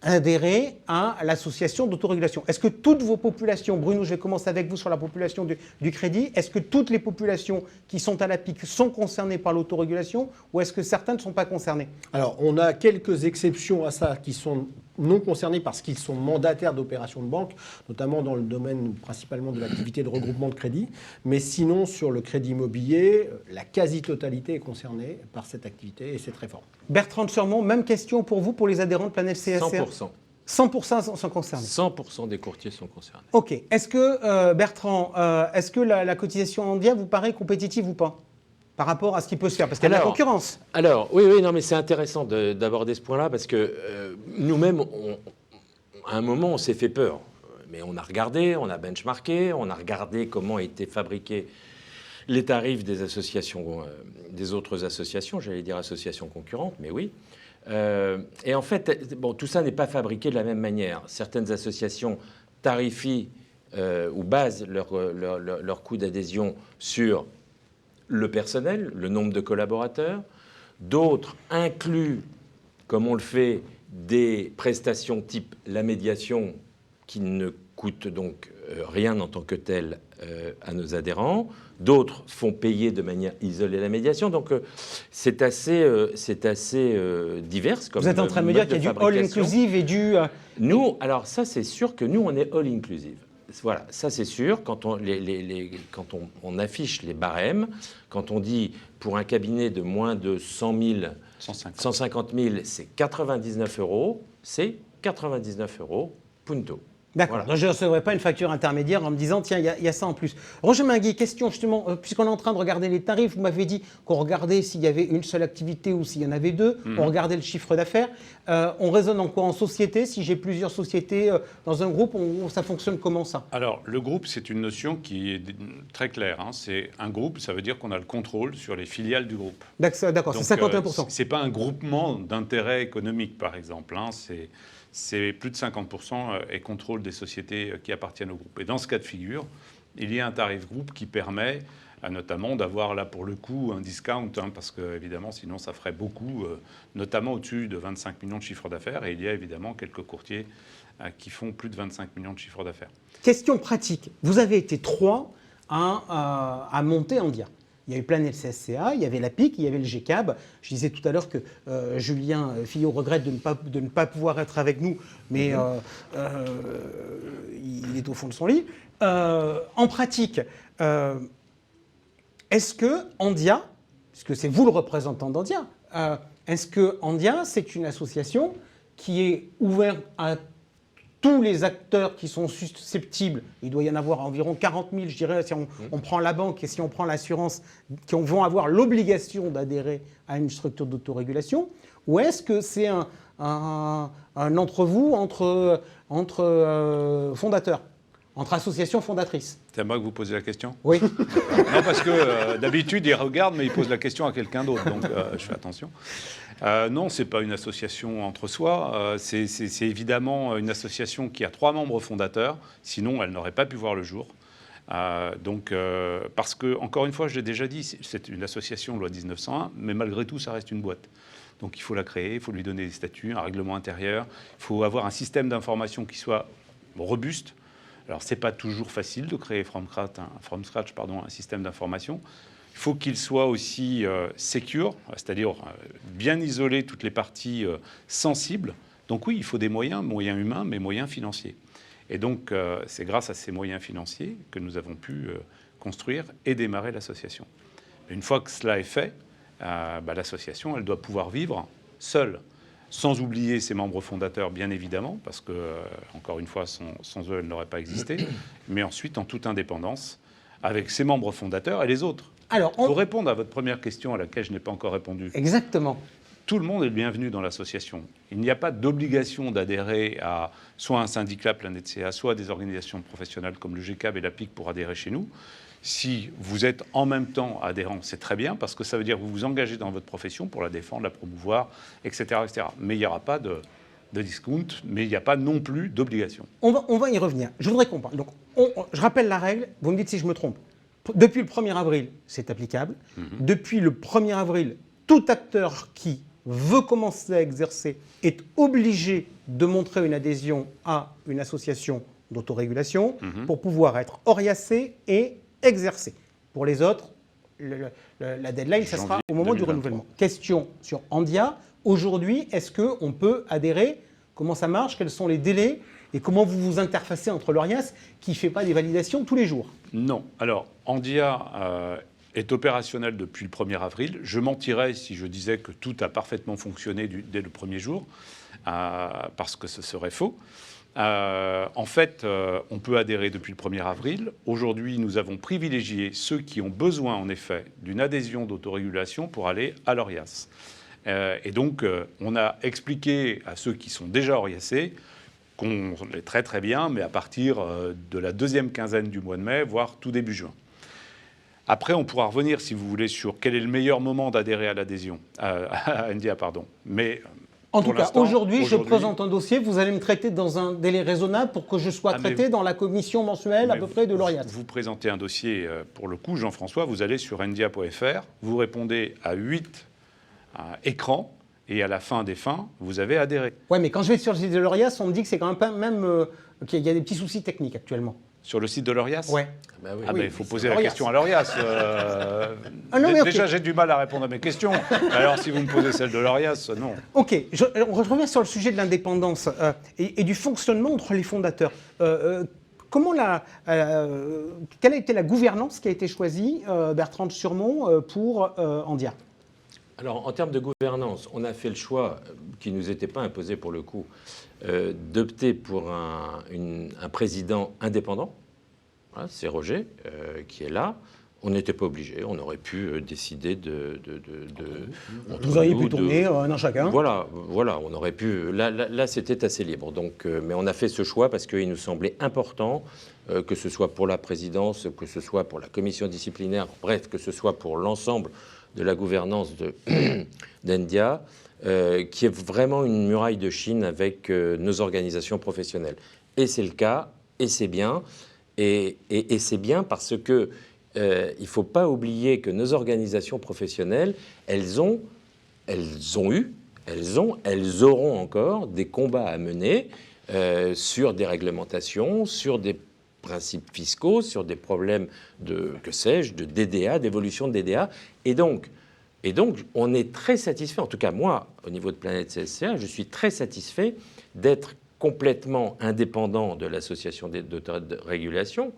adhérer à l'association d'autorégulation. Est-ce que toutes vos populations, Bruno, je vais commencer avec vous sur la population du crédit, est-ce que toutes les populations qui sont à la PIC sont concernées par l'autorégulation ou est-ce que certaines ne sont pas concernées? Alors, on a quelques exceptions à ça qui sont non concernés parce qu'ils sont mandataires d'opérations de banque, notamment dans le domaine principalement de l'activité de regroupement de crédit. Mais sinon, sur le crédit immobilier, la quasi-totalité est concernée par cette activité et cette réforme. Bertrand de Surmont, même question pour vous, pour les adhérents de Planète CSR? 100%. 100% sont concernés. 100% des courtiers sont concernés. Ok. Est-ce que, Bertrand, est-ce que la cotisation Andia vous paraît compétitive ou pas par rapport à ce qui peut se faire? Parce qu'il y a de la concurrence. Alors, oui, non, mais c'est intéressant d'aborder ce point-là parce que nous-mêmes, à un moment, on s'est fait peur. Mais on a regardé, on a benchmarké, on a regardé comment étaient fabriqués les tarifs des associations, des autres associations, j'allais dire associations concurrentes, mais oui. Et en fait, bon, tout ça n'est pas fabriqué de la même manière. Certaines associations tarifient ou basent leur coût d'adhésion sur le personnel, le nombre de collaborateurs. D'autres incluent, comme on le fait, des prestations type la médiation qui ne coûtent donc rien en tant que telle à nos adhérents. D'autres font payer de manière isolée la médiation. Donc c'est assez divers. Comme vous êtes en train de me dire qu'il y a du all inclusive et du... Nous, alors ça c'est sûr que nous on est all inclusive. Voilà, ça c'est sûr. Quand on affiche les barèmes, quand on dit pour un cabinet de moins de 100 000, 150 000, c'est 99 €, c'est 99 €, punto. D'accord, voilà. Je ne recevrai pas une facture intermédiaire en me disant tiens, il y a ça en plus. Roger Mingui, question justement, puisqu'on est en train de regarder les tarifs, vous m'avez dit qu'on regardait s'il y avait une seule activité ou s'il y en avait deux, on regardait le chiffre d'affaires. On raisonne en quoi? En société? Si j'ai plusieurs sociétés dans un groupe, ça fonctionne comment ça? Alors, le groupe, c'est une notion qui est très claire. Hein. C'est un groupe, ça veut dire qu'on a le contrôle sur les filiales du groupe. D'accord, c'est 51%. C'est pas un groupement d'intérêts économiques, par exemple. Hein. C'est plus de 50% et contrôle des sociétés qui appartiennent au groupe. Et dans ce cas de figure, il y a un tarif groupe qui permet notamment d'avoir là pour le coup un discount, hein, parce que évidemment sinon ça ferait beaucoup, notamment au-dessus de 25 millions de chiffre d'affaires. Et il y a évidemment quelques courtiers qui font plus de 25 millions de chiffre d'affaires. Question pratique. Vous avez été 3 à monter Andia. Il y a eu Planète CSCA, il y avait la PIC, il y avait le GCAB. Je disais tout à l'heure que Julien Fillot regrette de ne pas pouvoir être avec nous, mais il est au fond de son lit. En pratique, est-ce que Andia, puisque c'est vous le représentant d'Andia, est-ce que Andia, c'est une association qui est ouverte à tous les acteurs qui sont susceptibles, il doit y en avoir environ 40 000, je dirais, si on prend la banque et si on prend l'assurance, qui vont avoir l'obligation d'adhérer à une structure d'autorégulation, ou est-ce que c'est un entre-vous, entre fondateurs, entre associations fondatrices? C'est à moi que vous posez la question? Oui. Non, parce que d'habitude, il regarde, mais il pose la question à quelqu'un d'autre, donc je fais attention. Non, ce n'est pas une association entre soi. C'est évidemment une association qui a 3 membres fondateurs. Sinon, elle n'aurait pas pu voir le jour. Parce que, encore une fois, je l'ai déjà dit, c'est une association loi 1901, mais malgré tout, ça reste une boîte. Donc il faut la créer, il faut lui donner des statuts, un règlement intérieur. Il faut avoir un système d'information qui soit robuste. Alors, ce n'est pas toujours facile de créer from scratch, un système d'information. Il faut qu'il soit aussi secure, c'est-à-dire bien isoler toutes les parties sensibles. Donc oui, il faut des moyens humains, mais moyens financiers. Et donc, c'est grâce à ces moyens financiers que nous avons pu construire et démarrer l'association. Une fois que cela est fait, l'association, elle doit pouvoir vivre seule. sans oublier ses membres fondateurs, bien évidemment, parce que, encore une fois, sans eux, elle n'aurait pas existé, mais ensuite en toute indépendance, avec ses membres fondateurs et les autres. Alors, pour répondre à votre première question à laquelle je n'ai pas encore répondu. Exactement. Tout le monde est le bienvenu dans l'association. Il n'y a pas d'obligation d'adhérer à soit un syndicat Planète CA, soit à des organisations professionnelles comme le GCAB et la PIC pour adhérer chez nous. Si vous êtes en même temps adhérent, c'est très bien, parce que ça veut dire que vous vous engagez dans votre profession pour la défendre, la promouvoir, etc. etc. Mais il n'y aura pas de discount, mais il n'y a pas non plus d'obligation. On va y revenir. Je voudrais qu'on parle. Donc, je rappelle la règle, vous me dites si je me trompe. Depuis le 1er avril, c'est applicable. Depuis le 1er avril, tout acteur qui veut commencer à exercer est obligé de montrer une adhésion à une association d'autorégulation pour pouvoir être oriacé et exercer. Pour les autres, la deadline, ça sera au moment 2023. Du renouvellement. Question sur Andia. Aujourd'hui, est-ce qu'on peut adhérer? Comment ça marche? Quels sont les délais? Et comment vous vous interfacez entre l'ORIAS qui ne fait pas des validations tous les jours? Non. Alors, Andia est opérationnel depuis le 1er avril. Je mentirais si je disais que tout a parfaitement fonctionné dès le premier jour, parce que ce serait faux. En fait, on peut adhérer depuis le 1er avril. Aujourd'hui, nous avons privilégié ceux qui ont besoin, en effet, d'une adhésion d'autorégulation pour aller à l'ORIAS. Et donc, on a expliqué à ceux qui sont déjà oriacés qu'on est très très bien, mais à partir de la deuxième quinzaine du mois de mai, voire tout début juin. Après, on pourra revenir, si vous voulez, sur quel est le meilleur moment d'adhérer à l'adhésion, à Andia, pardon. Mais en tout cas, aujourd'hui, je présente un dossier, vous allez me traiter dans un délai raisonnable pour que je sois traité dans la commission mensuelle à peu près de l'ORIAS. Vous présentez un dossier, pour le coup, Jean-François, vous allez sur ndia.fr, vous répondez à 8 écrans, et à la fin des fins, vous avez adhéré. Oui, mais quand je vais sur le site de l'ORIAS, on me dit que c'est quand même qu'il y a des petits soucis techniques actuellement. Sur le site de l'ORIAS? Oui. Il faut poser la question à l'ORIAS. Déjà, j'ai du mal à répondre à mes questions. Alors, si vous me posez celle de l'ORIAS, non. OK. On revient sur le sujet de l'indépendance et du fonctionnement entre les fondateurs. Quelle a été la gouvernance qui a été choisie, Bertrand de Surmont, pour Andia? Alors, en termes de gouvernance, on a fait le choix, qui ne nous était pas imposé pour le coup, d'opter pour un président indépendant. Voilà, c'est Roger qui est là. On n'était pas obligé. On aurait pu décider Vous auriez pu tourner un an chacun. Voilà, on aurait pu. Là, c'était assez libre. Donc, mais on a fait ce choix parce qu'il nous semblait important, que ce soit pour la présidence, que ce soit pour la commission disciplinaire, bref, que ce soit pour l'ensemble de la gouvernance d'Andia, qui est vraiment une muraille de Chine avec nos organisations professionnelles. Et c'est le cas, et c'est bien. Et c'est bien parce que il ne faut pas oublier que nos organisations professionnelles, elles auront encore des combats à mener sur des réglementations, sur des principes fiscaux, sur des problèmes de DDA, d'évolution de DDA. Et donc, on est très satisfait, en tout cas moi, au niveau de Planète CSCA, je suis très satisfait d'être complètement indépendant de l'association d'autorégulation,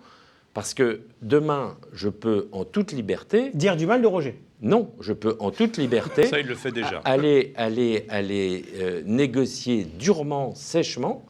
parce que demain, je peux en toute liberté... Dire du mal de Roger? Non, je peux en toute liberté... Ça, il le fait déjà. Aller négocier durement, sèchement,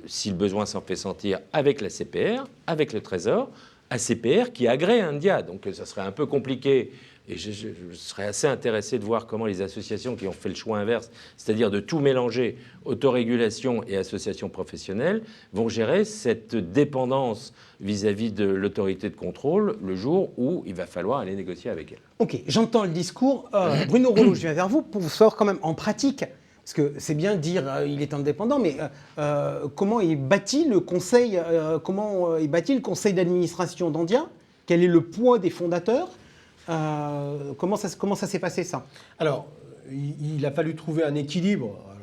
si le besoin s'en fait sentir, avec la CPR, avec le Trésor, ACPR qui agrée Andia. Donc ça serait un peu compliqué, et je serais assez intéressé de voir comment les associations qui ont fait le choix inverse, c'est-à-dire de tout mélanger, autorégulation et association professionnelle, vont gérer cette dépendance vis-à-vis de l'autorité de contrôle le jour où il va falloir aller négocier avec elle. Ok, j'entends le discours. Bruno Rollo, je viens vers vous pour vous savoir quand même en pratique. Parce que c'est bien de dire il est indépendant, mais comment est bâti le conseil d'administration d'Andia? Quel est le poids des fondateurs? Comment ça s'est passé, ça? Alors, il a fallu trouver un équilibre. Alors,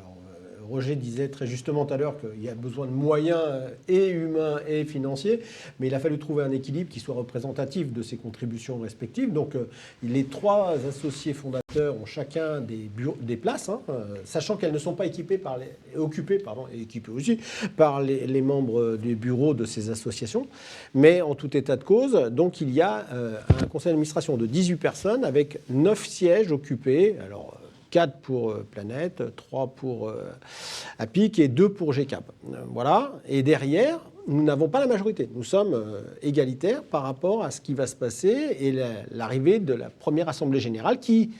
Roger disait très justement tout à l'heure qu'il y a besoin de moyens et humains et financiers, mais il a fallu trouver un équilibre qui soit représentatif de ces contributions respectives. Donc, les 3 associés fondateurs ont chacun des places, sachant qu'elles ne sont pas occupées aussi par les membres du bureau de ces associations. Mais en tout état de cause, donc il y a un conseil d'administration de 18 personnes avec 9 sièges occupés. Alors, 4 pour Planète, 3 pour APIC et 2 pour GCAP. Voilà. Et derrière, nous n'avons pas la majorité. Nous sommes égalitaires par rapport à ce qui va se passer et l'arrivée de la première Assemblée générale qui,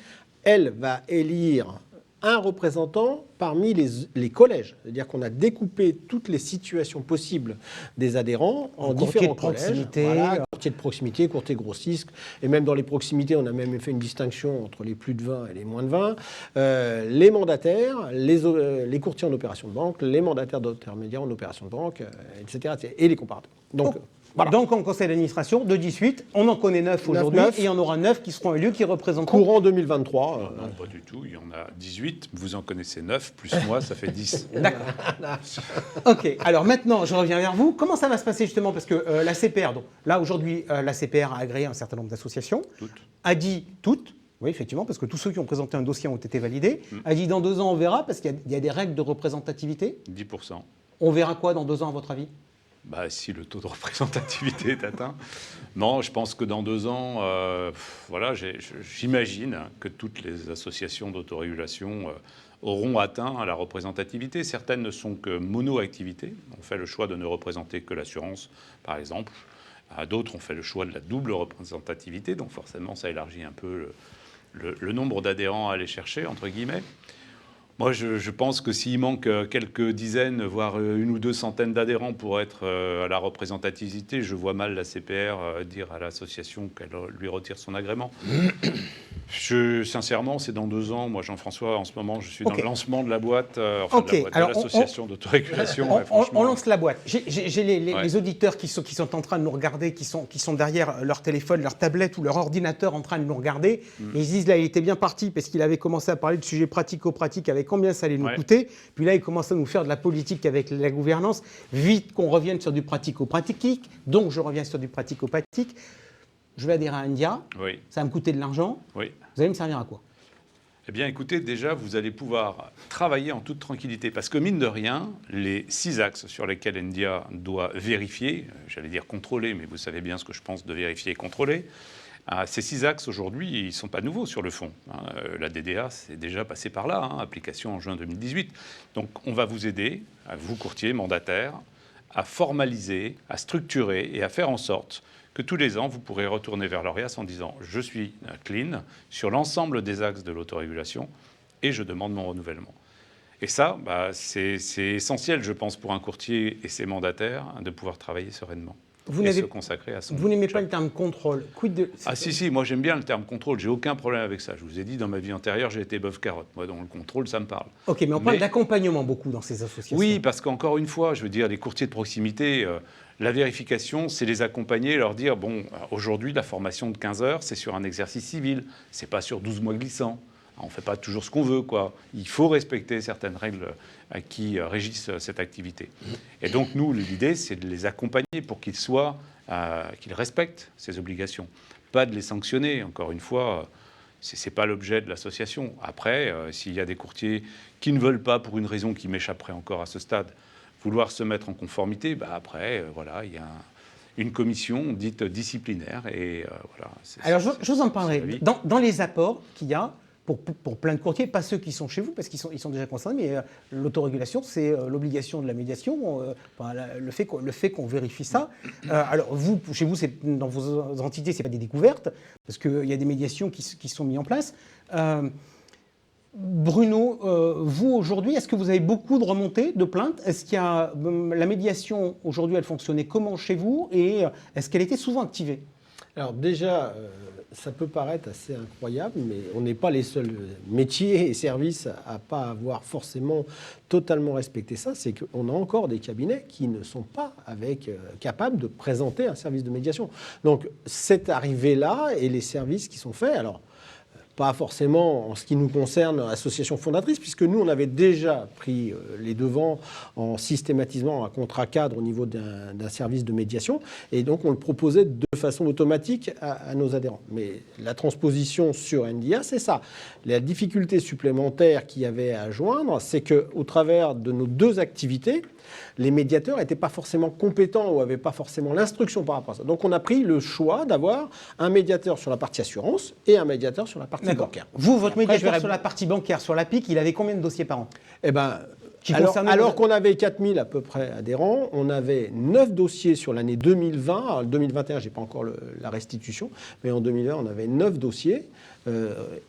elle, va élire un représentant parmi les collèges. C'est-à-dire qu'on a découpé toutes les situations possibles des adhérents en différents collèges. Voilà, courtiers de proximité, courtiers grossistes. Et même dans les proximités, on a même fait une distinction entre les plus de 20 et les moins de 20. Les mandataires, les courtiers en opération de banque, les mandataires d'intermédiaires en opération de banque, etc. Et les comparateurs. Donc, voilà. Donc, en conseil d'administration, de 18, on en connaît 9 aujourd'hui, et il y en aura 9 qui seront élus, qui représenteront... Courant 2023. Non, pas du tout. Il y en a 18, vous en connaissez 9, plus moi, ça fait 10. D'accord. Ok, alors maintenant, je reviens vers vous. Comment ça va se passer justement? Parce que la CPR, donc, là aujourd'hui, la CPR a agréé un certain nombre d'associations. A dit toutes. Oui, effectivement, parce que tous ceux qui ont présenté un dossier ont été validés. A dit dans 2 ans, on verra, parce qu'il y a des règles de représentativité. 10%. On verra quoi dans 2 ans, à votre avis? Si le taux de représentativité est atteint. Non, je pense que dans 2 ans, voilà, j'imagine que toutes les associations d'autorégulation auront atteint la représentativité. Certaines ne sont que mono-activités. On fait le choix de ne représenter que l'assurance, par exemple. D'autres ont fait le choix de la double représentativité. Donc forcément, ça élargit un peu le nombre d'adhérents à aller chercher, entre guillemets. Moi, je pense que s'il manque quelques dizaines, voire 1 ou 2 centaines d'adhérents pour être à la représentativité, je vois mal la CPR dire à l'association qu'elle lui retire son agrément. Sincèrement, c'est dans 2 ans. Moi, Jean-François, en ce moment, je suis dans le lancement de la boîte, de l'association d'autorégulation. On lance la boîte. J'ai les auditeurs qui sont en train de nous regarder, qui sont derrière leur téléphone, leur tablette ou leur ordinateur en train de nous regarder. Et ils se disent, là, il était bien parti parce qu'il avait commencé à parler de sujets pratico-pratiques avec combien ça allait nous coûter. Puis là, il commence à nous faire de la politique avec la gouvernance. Vite qu'on revienne sur du pratico-pratique. Donc, je reviens sur du pratico-pratique. Je vais adhérer à India. Oui. Ça va me coûter de l'argent. Oui. Vous allez me servir à quoi? Eh bien, écoutez, déjà, vous allez pouvoir travailler en toute tranquillité. Parce que, mine de rien, les 6 axes sur lesquels India doit vérifier, j'allais dire contrôler, mais vous savez bien ce que je pense de vérifier et contrôler, ces 6 axes, aujourd'hui, ils ne sont pas nouveaux sur le fond. La DDA, c'est déjà passé par là, application en juin 2018. Donc, on va vous aider, vous, courtiers, mandataires, à formaliser, à structurer et à faire en sorte que tous les ans, vous pourrez retourner vers l'ORIAS en disant « Je suis clean sur l'ensemble des axes de l'autorégulation et je demande mon renouvellement ». Et ça, c'est essentiel, je pense, pour un courtier et ses mandataires de pouvoir travailler sereinement. Se consacrer à son Vous n'aimez job. pas le terme contrôle. Si, moi j'aime bien le terme contrôle, j'ai aucun problème avec ça. Je vous ai dit, dans ma vie antérieure, j'ai été bœuf carotte. Moi, dans le contrôle, ça me parle. Ok, mais on parle d'accompagnement beaucoup dans ces associations. Oui, parce qu'encore une fois, je veux dire, les courtiers de proximité, la vérification, c'est les accompagner, leur dire, bon, aujourd'hui, la formation de 15 heures, c'est sur un exercice civil, c'est pas sur 12 mois glissants. On ne fait pas toujours ce qu'on veut, quoi. Il faut respecter certaines règles qui régissent cette activité. Et donc, nous, l'idée, c'est de les accompagner pour qu'ils respectent ces obligations. Pas de les sanctionner. Encore une fois, ce n'est pas l'objet de l'association. Après, s'il y a des courtiers qui ne veulent pas, pour une raison qui m'échapperait encore à ce stade, vouloir se mettre en conformité, après, voilà, il y a une commission dite disciplinaire. Et voilà. Alors, je vous en parlerai. Dans les apports qu'il y a, pour plein de courtiers, pas ceux qui sont chez vous, parce qu'ils sont déjà concernés, mais l'autorégulation, c'est l'obligation de la médiation, le fait qu'on vérifie ça. Alors, vous, chez vous, dans vos entités, ce n'est pas des découvertes, parce qu'il y a des médiations qui sont mises en place. Bruno, vous, aujourd'hui, est-ce que vous avez beaucoup de remontées, de plaintes? Est-ce qu'il y a la médiation, aujourd'hui, elle fonctionnait comment chez vous? Et est-ce qu'elle était souvent activée? Alors déjà, ça peut paraître assez incroyable, mais on n'est pas les seuls métiers et services à ne pas avoir forcément totalement respecté ça. C'est qu'on a encore des cabinets qui ne sont pas capables de présenter un service de médiation. Donc cette arrivée-là et les services qui sont faits, alors pas forcément en ce qui nous concerne, association fondatrice, puisque nous, on avait déjà pris les devants en systématisant un contrat cadre au niveau d'un service de médiation, et donc on le proposait de façon automatique à nos adhérents. Mais la transposition sur NDIA, c'est ça. La difficulté supplémentaire qu'il y avait à joindre, c'est qu'au travers de nos 2 activités, Les médiateurs n'étaient pas forcément compétents ou n'avaient pas forcément l'instruction par rapport à ça. Donc on a pris le choix d'avoir un médiateur sur la partie assurance et un médiateur sur la partie bancaire. Vous, votre Après, médiateur sur la partie bancaire, sur la PIC, il avait combien de dossiers par an? Eh ben, Qui alors concernait alors qu'on avait 4000 à peu près adhérents, on avait 9 dossiers sur l'année 2020. Alors, 2021, je n'ai pas encore la restitution, mais en 2020, on avait 9 dossiers.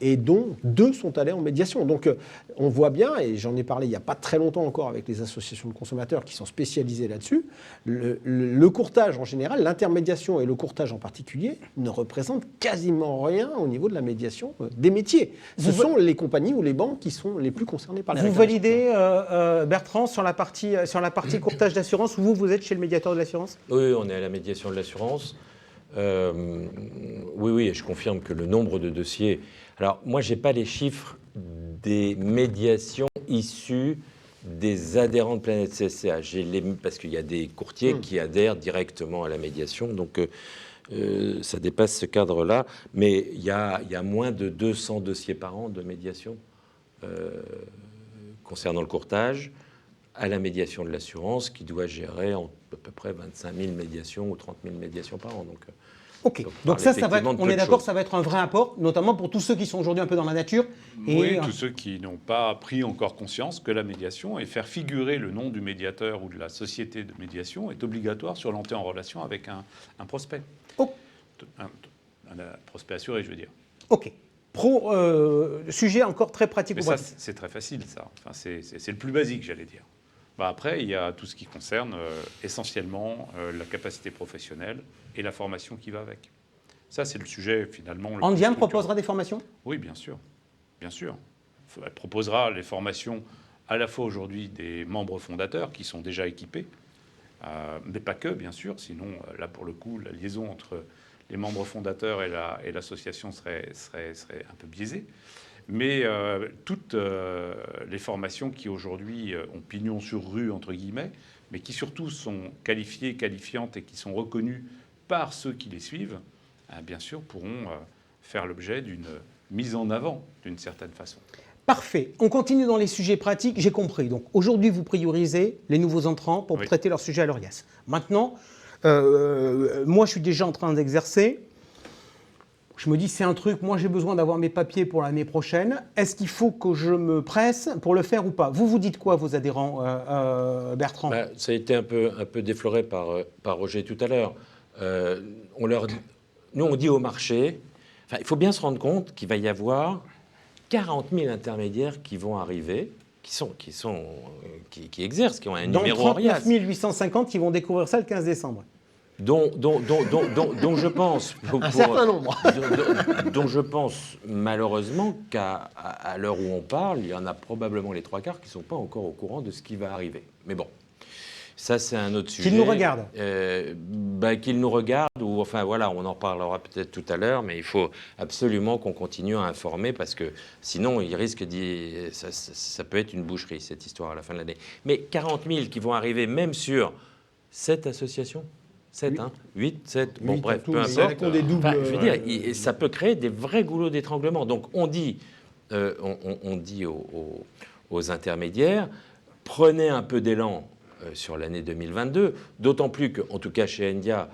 Et dont 2 sont allés en médiation. Donc on voit bien, et j'en ai parlé il n'y a pas très longtemps encore avec les associations de consommateurs qui sont spécialisées là-dessus, le courtage en général, l'intermédiation et le courtage en particulier ne représentent quasiment rien au niveau de la médiation des métiers. Ce sont les compagnies ou les banques qui sont les plus concernées par les Vous réclamations. validez, Bertrand, sur la partie courtage d'assurance, vous êtes chez le médiateur de l'assurance? Oui, on est à la médiation de l'assurance. Oui, je confirme que le nombre de dossiers... Alors, moi, je n'ai pas les chiffres des médiations issues des adhérents de Planète CSCA. Parce qu'il y a des courtiers qui adhèrent directement à la médiation, donc ça dépasse ce cadre-là. Mais il y a moins de 200 dossiers par an de médiation concernant le courtage à la médiation de l'assurance qui doit gérer à peu près 25 000 médiations ou 30 000 médiations par an. Ok, donc ça va être, on est d'accord, ça va être un vrai apport, notamment pour tous ceux qui sont aujourd'hui un peu dans la nature. Oui, tous ceux qui n'ont pas pris encore conscience que la médiation et faire figurer le nom du médiateur ou de la société de médiation est obligatoire sur l'entrée en relation avec un prospect. Oh. Un prospect assuré, je veux dire. Ok. Sujet encore très pratique. Mais ça, c'est très facile, ça. Enfin, c'est le plus basique, j'allais dire. Après, il y a tout ce qui concerne essentiellement la capacité professionnelle et la formation qui va avec. Ça, c'est le sujet finalement. Andiam proposera des formations? Oui, bien sûr. Bien sûr. Elle proposera les formations à la fois aujourd'hui des membres fondateurs qui sont déjà équipés, mais pas que, bien sûr. Sinon, là, pour le coup, la liaison entre les membres fondateurs et l'association serait un peu biaisée. Mais toutes les formations qui aujourd'hui ont pignon sur rue, entre guillemets, mais qui surtout sont qualifiées, qualifiantes et qui sont reconnues par ceux qui les suivent, bien sûr, pourront faire l'objet d'une mise en avant d'une certaine façon. Parfait. On continue dans les sujets pratiques. J'ai compris. Donc aujourd'hui, vous priorisez les nouveaux entrants pour traiter leur sujet à l'ORIAS. Maintenant, moi, je suis déjà en train d'exercer. Je me dis, c'est un truc, moi j'ai besoin d'avoir mes papiers pour l'année prochaine. Est-ce qu'il faut que je me presse pour le faire ou pas? Vous dites quoi, vos adhérents, Bertrand? Ça a été un peu défloré par Roger tout à l'heure. Nous, on dit au marché, il faut bien se rendre compte qu'il va y avoir 40 000 intermédiaires qui vont arriver, qui exercent, qui ont un numéro ORIAS. 39 850 qui vont découvrir ça le 15 décembre. Dont je pense, un certain nombre. dont je pense malheureusement qu'à l'heure où on parle, il y en a probablement les 3/4 qui ne sont pas encore au courant de ce qui va arriver. Mais bon, ça c'est un autre sujet. Qu'ils nous regardent. Qu'ils nous regardent, ou enfin voilà, on en reparlera peut-être tout à l'heure, mais il faut absolument qu'on continue à informer parce que sinon il risque ça peut être une boucherie cette histoire à la fin de l'année. Mais 40 000 qui vont arriver même sur cette association. 7, 8, 7, bon bref, peu importe. Je veux dire, ça peut créer des vrais goulots d'étranglement. Donc on dit aux intermédiaires, prenez un peu d'élan sur l'année 2022, d'autant plus qu'en tout cas chez Endia,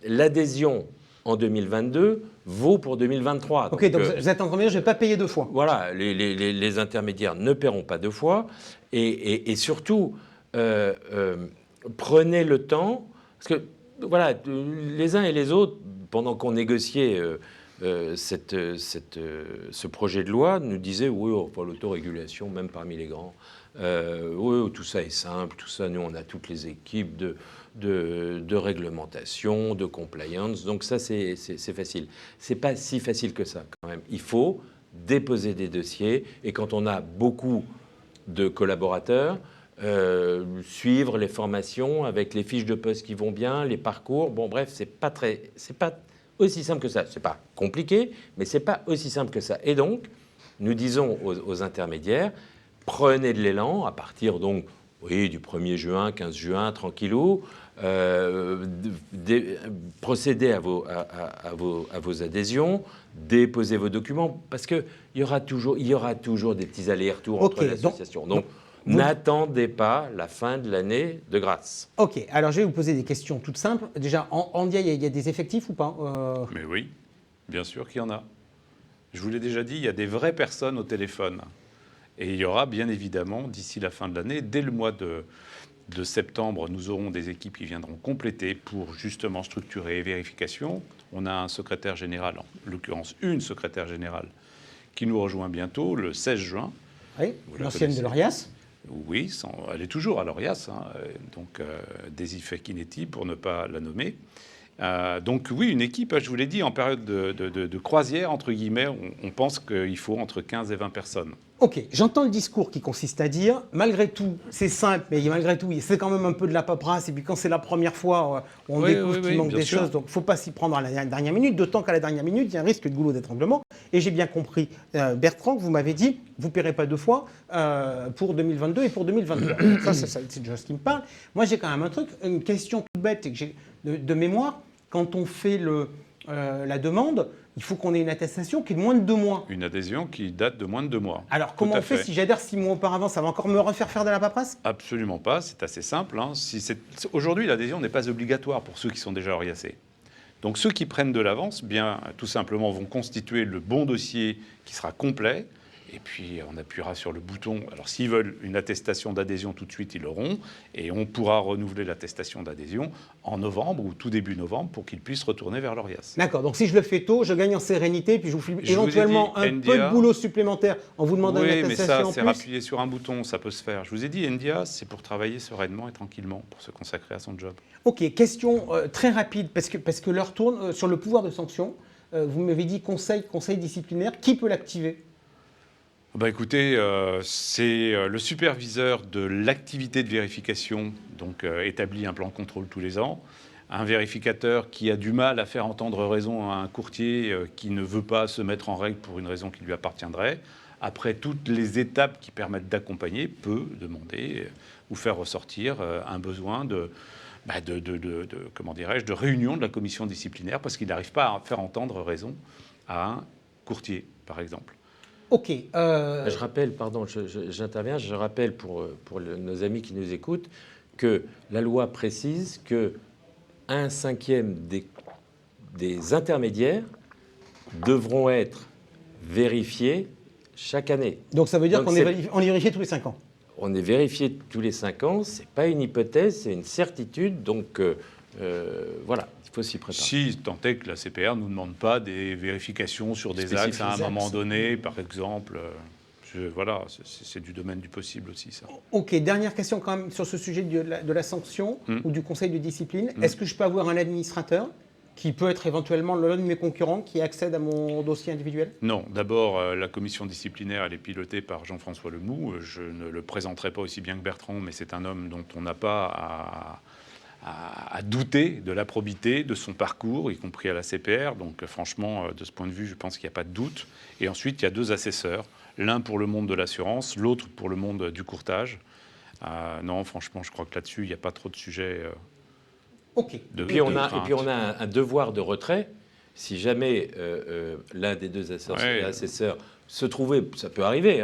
l'adhésion en 2022 vaut pour 2023. Ok, donc vous êtes en train de dire, je ne vais pas payer 2 fois. Voilà, les intermédiaires ne paieront pas 2 fois. Et surtout... prenez le temps, parce que voilà, les uns et les autres, pendant qu'on négociait ce projet de loi, nous disaient oui, l'autorégulation, même parmi les grands, oui, tout ça est simple, tout ça, nous on a toutes les équipes de réglementation, de compliance, donc ça c'est facile. C'est pas si facile que ça quand même. Il faut déposer des dossiers, et quand on a beaucoup de collaborateurs, suivre les formations avec les fiches de poste qui vont bien, les parcours. Bon, bref, c'est pas aussi simple que ça. C'est pas compliqué, mais c'est pas aussi simple que ça. Et donc, nous disons aux intermédiaires, prenez de l'élan à partir donc, du 1er juin, 15 juin, tranquillou. Procédez à vos adhésions, déposez vos documents, parce qu'il y aura toujours des petits allers-retours entre l'association. Donc, N'attendez pas la fin de l'année de grâce. Ok, alors je vais vous poser des questions toutes simples. Déjà, en Andia, il y a des effectifs ou pas Mais oui, bien sûr qu'il y en a. Je vous l'ai déjà dit, il y a des vraies personnes au téléphone. Et il y aura bien évidemment, d'ici la fin de l'année, dès le mois de septembre, nous aurons des équipes qui viendront compléter pour justement structurer les vérifications. On a un secrétaire général, en l'occurrence une secrétaire générale, qui nous rejoint bientôt le 16 juin. Oui, l'ancienne de l'Orias. Oui, elle est toujours à l'Orias, donc Daisy Fekhinetti pour ne pas la nommer. Donc oui, une équipe, je vous l'ai dit, en période de croisière, entre guillemets, on pense qu'il faut entre 15 et 20 personnes. Ok, j'entends le discours qui consiste à dire, malgré tout, c'est simple, mais malgré tout, c'est quand même un peu de la paperasse, et puis quand c'est la première fois, on découvre qu'il manque des choses, donc il ne faut pas s'y prendre à la dernière minute, d'autant qu'à la dernière minute, il y a un risque de goulot d'étranglement. Et j'ai bien compris, Bertrand, que vous m'avez dit, vous ne paierez pas deux fois pour 2022 et pour 2023. ça, c'est déjà ce qui me parle. Moi, j'ai quand même un truc, une question toute bête, et que j'ai de mémoire, quand on fait la demande, il faut qu'on ait une attestation qui est de moins de 2 mois. Une adhésion qui date de moins de 2 mois. Alors, comment on fait si j'adhère 6 mois auparavant? Ça va encore me refaire faire de la paperasse? Absolument pas, c'est assez simple. Aujourd'hui, l'adhésion n'est pas obligatoire pour ceux qui sont déjà oriacés. Donc, ceux qui prennent de l'avance, bien, tout simplement, vont constituer le bon dossier qui sera complet. Et puis, on appuiera sur le bouton. Alors, s'ils veulent une attestation d'adhésion tout de suite, ils l'auront. Et on pourra renouveler l'attestation d'adhésion en novembre ou tout début novembre pour qu'ils puissent retourner vers l'Orias. D'accord. Donc, si je le fais tôt, je gagne en sérénité. Puis, je vous file éventuellement un peu de boulot supplémentaire en vous demandant une attestation en plus. Oui, mais ça, c'est appuyer sur un bouton, ça peut se faire. Je vous ai dit, Endia, c'est pour travailler sereinement et tranquillement, pour se consacrer à son job. Ok, question très rapide, parce que l'heure tourne sur le pouvoir de sanction. Vous m'avez dit conseil disciplinaire. Qui peut l'activer ? Écoutez, c'est le superviseur de l'activité de vérification, donc établit un plan de contrôle tous les ans. Un vérificateur qui a du mal à faire entendre raison à un courtier qui ne veut pas se mettre en règle pour une raison qui lui appartiendrait, après toutes les étapes qui permettent d'accompagner, peut demander ou faire ressortir un besoin de réunion de la commission disciplinaire parce qu'il n'arrive pas à faire entendre raison à un courtier, par exemple. Ok. Je rappelle, pardon, j'interviens, je rappelle pour nos amis qui nous écoutent que la loi précise que 1/5 des intermédiaires devront être vérifiés chaque année. Donc ça veut dire qu'on est vérifié tous les 5 ans. On est vérifié tous les 5 ans, c'est pas une hypothèse, c'est une certitude, donc voilà. Il faut s'y préparer. Si tant est que la CPR ne nous demande pas des vérifications sur des axes à un moment donné, par exemple. Voilà, c'est du domaine du possible aussi, ça. Ok, dernière question quand même sur ce sujet de la sanction ou du conseil de discipline. Est-ce que je peux avoir un administrateur qui peut être éventuellement l'un de mes concurrents qui accède à mon dossier individuel? Non, d'abord, la commission disciplinaire, elle est pilotée par Jean-François Lemoux. Je ne le présenterai pas aussi bien que Bertrand, mais c'est un homme dont on n'a pas à douter de la probité de son parcours, y compris à la CPR. Donc franchement, de ce point de vue, je pense qu'il n'y a pas de doute. Et ensuite, il y a 2 assesseurs, l'un pour le monde de l'assurance, l'autre pour le monde du courtage. Non, franchement, je crois que là-dessus, il n'y a pas trop de sujets. Ok. Et puis on a un devoir de retrait. Si jamais l'un des 2 assesseurs se trouvait, ça peut arriver,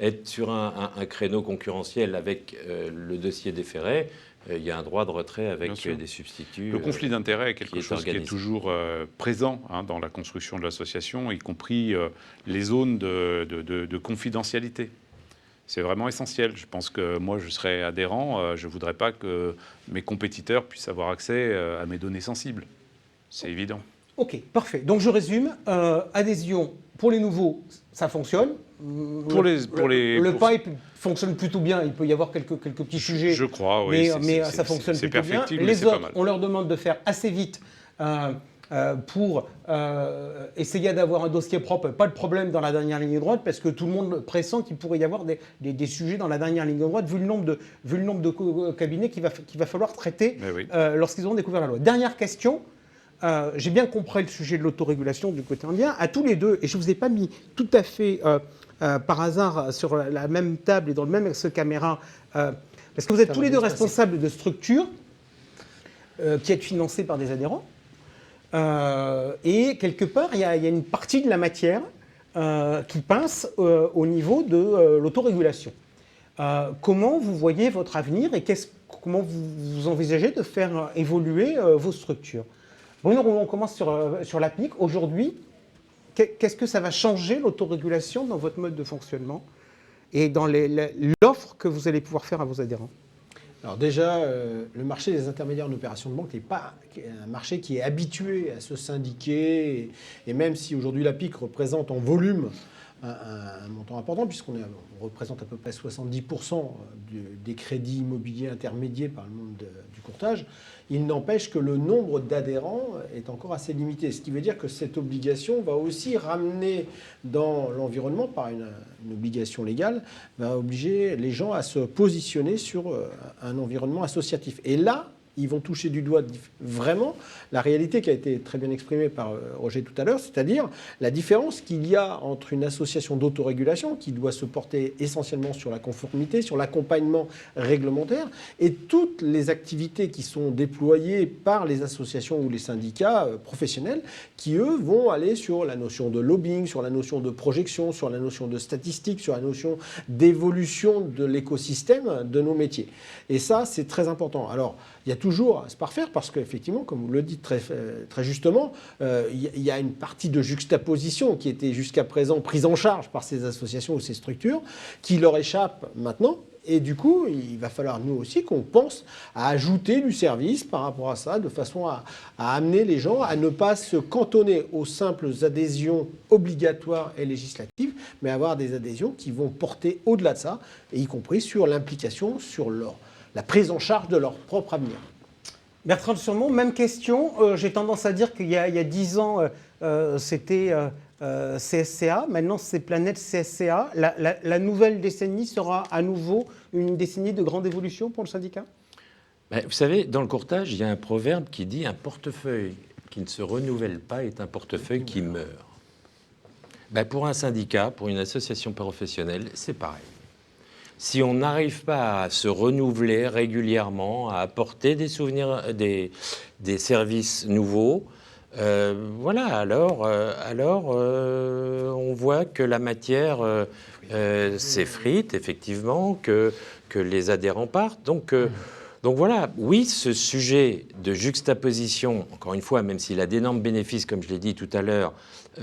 être sur un créneau concurrentiel avec le dossier déféré, il y a un droit de retrait avec des substituts. Le conflit d'intérêts est quelque chose qui est toujours présent dans la construction de l'association, y compris les zones de confidentialité. C'est vraiment essentiel. Je pense que moi, je serais adhérent. Je ne voudrais pas que mes compétiteurs puissent avoir accès à mes données sensibles. C'est évident. Ok, parfait. Donc je résume. Adhésion pour les nouveaux, ça fonctionne. Le pipe fonctionne plutôt bien. Il peut y avoir quelques petits sujets. Je crois, oui. Mais ça fonctionne plutôt bien. Les autres, on leur demande de faire assez vite pour essayer d'avoir un dossier propre. Pas de problème dans la dernière ligne droite parce que tout le monde pressent qu'il pourrait y avoir des sujets dans la dernière ligne droite vu le nombre de cabinets qu'il va falloir traiter lorsqu'ils auront découvert la loi. Dernière question. J'ai bien compris le sujet de l'autorégulation du côté indien. À tous les deux, et je ne vous ai pas mis tout à fait par hasard sur la même table et dans le même caméra, parce que vous êtes tous les deux responsables de structures qui êtes financées par des adhérents. Et quelque part, il y a une partie de la matière qui pince au niveau de l'autorégulation. Comment vous voyez votre avenir et comment vous envisagez de faire évoluer vos structures? Bruno, on commence sur l'APIC. Aujourd'hui, qu'est-ce que ça va changer l'autorégulation dans votre mode de fonctionnement et dans l'offre que vous allez pouvoir faire à vos adhérents? Alors déjà, le marché des intermédiaires en opération de banque n'est pas un marché qui est habitué à se syndiquer. Et même si aujourd'hui l'APIC représente en volume un montant important, puisqu'on représente à peu près 70% des crédits immobiliers intermédiés par le monde du courtage, il n'empêche que le nombre d'adhérents est encore assez limité. Ce qui veut dire que cette obligation va aussi ramener dans l'environnement, par une obligation légale, va obliger les gens à se positionner sur un environnement associatif. Et là, ils vont toucher du doigt vraiment la réalité qui a été très bien exprimée par Roger tout à l'heure, c'est-à-dire la différence qu'il y a entre une association d'autorégulation qui doit se porter essentiellement sur la conformité, sur l'accompagnement réglementaire, et toutes les activités qui sont déployées par les associations ou les syndicats professionnels qui, eux, vont aller sur la notion de lobbying, sur la notion de projection, sur la notion de statistique, sur la notion d'évolution de l'écosystème de nos métiers. Et ça, c'est très important. Alors, il y a toujours à se parfaire parce qu'effectivement, comme vous le dites très justement, il y a une partie de juxtaposition qui était jusqu'à présent prise en charge par ces associations ou ces structures qui leur échappe maintenant. Et du coup, il va falloir nous aussi qu'on pense à ajouter du service par rapport à ça, de façon à amener les gens à ne pas se cantonner aux simples adhésions obligatoires et législatives, mais avoir des adhésions qui vont porter au-delà de ça, et y compris sur l'implication, sur la prise en charge de leur propre avenir. Bertrand de Surmont, même question. J'ai tendance à dire qu'il y a 10 ans, c'était CSCA. Maintenant, c'est Planète CSCA. La nouvelle décennie sera à nouveau une décennie de grande évolution pour le syndicat? Vous savez, dans le courtage, il y a un proverbe qui dit « un portefeuille qui ne se renouvelle pas est un portefeuille qui meurt ». Pour un syndicat, pour une association professionnelle, c'est pareil. Si on n'arrive pas à se renouveler régulièrement, à apporter des souvenirs, des services nouveaux, alors on voit que la matière s'effrite, effectivement, que les adhérents partent. Donc voilà, oui, ce sujet de juxtaposition, encore une fois, même s'il a d'énormes bénéfices, comme je l'ai dit tout à l'heure,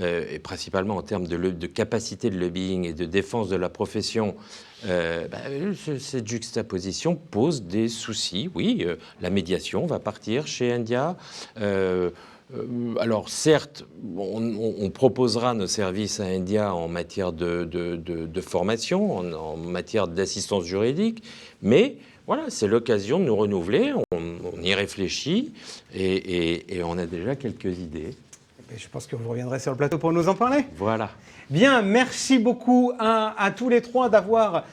et principalement en termes de capacité de lobbying et de défense de la profession, cette juxtaposition pose des soucis. Oui, la médiation va partir chez India. Alors certes, on proposera nos services à India en matière de formation, en matière d'assistance juridique, mais voilà, c'est l'occasion de nous renouveler, on y réfléchit et on a déjà quelques idées. Je pense que vous reviendrez sur le plateau pour nous en parler. Voilà. Bien, merci beaucoup à tous les trois d'avoir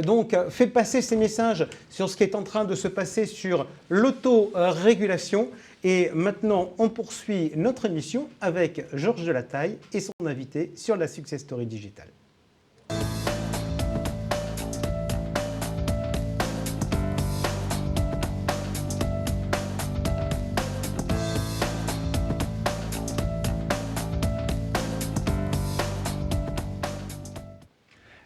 donc fait passer ces messages sur ce qui est en train de se passer sur l'autorégulation. Et maintenant, on poursuit notre émission avec Georges Delataille et son invité sur la Success Story Digital.